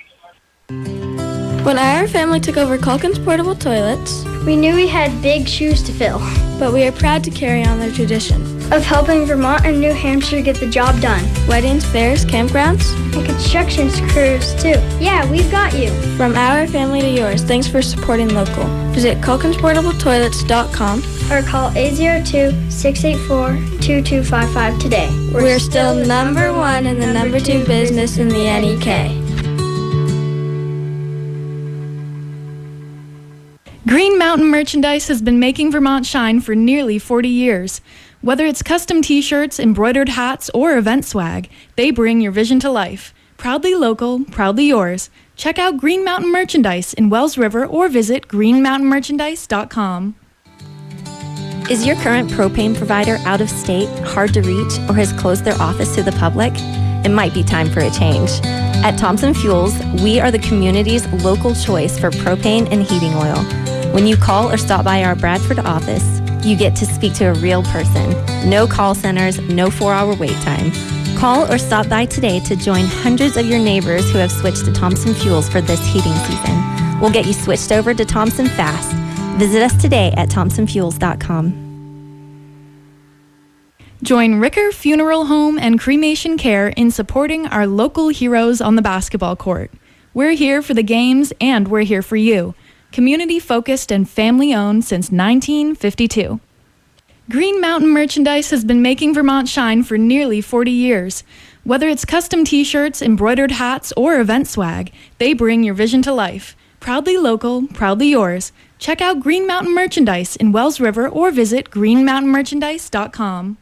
When our family took over Calkins portable toilets, we knew we had big shoes to fill. But we are proud to carry on their tradition of helping Vermont and New Hampshire get the job done. Weddings, fairs, campgrounds, and construction crews too. Yeah, we've got you. From our family to yours, thanks for supporting local. Visit CalkinsPortableToilets.com or call 802-684-2255 today. We're still number 1 and the number 2 business in the NEK. Green Mountain Merchandise has been making Vermont shine for nearly 40 years. Whether it's custom t-shirts, embroidered hats, or event swag, they bring your vision to life. Proudly local, proudly yours. Check out Green Mountain Merchandise in Wells River or visit greenmountainmerchandise.com. Is your current propane provider out of state, hard to reach, or has closed their office to the public? It might be time for a change. At Thompson Fuels, we are the community's local choice for propane and heating oil. When you call or stop by our Bradford office, you get to speak to a real person. No call centers, no 4-hour wait time. Call or stop by today to join hundreds of your neighbors who have switched to Thompson Fuels for this heating season. We'll get you switched over to Thompson fast. Visit us today at thompsonfuels.com. Join Ricker Funeral Home and Cremation Care in supporting our local heroes on the basketball court. We're here for the games and we're here for you. Community focused and family owned since 1952. Green Mountain Merchandise has been making Vermont shine for nearly 40 years. Whether it's custom t-shirts, embroidered hats, or event swag, they bring your vision to life. Proudly local, proudly yours. Check out Green Mountain Merchandise in Wells River or visit greenmountainmerchandise.com.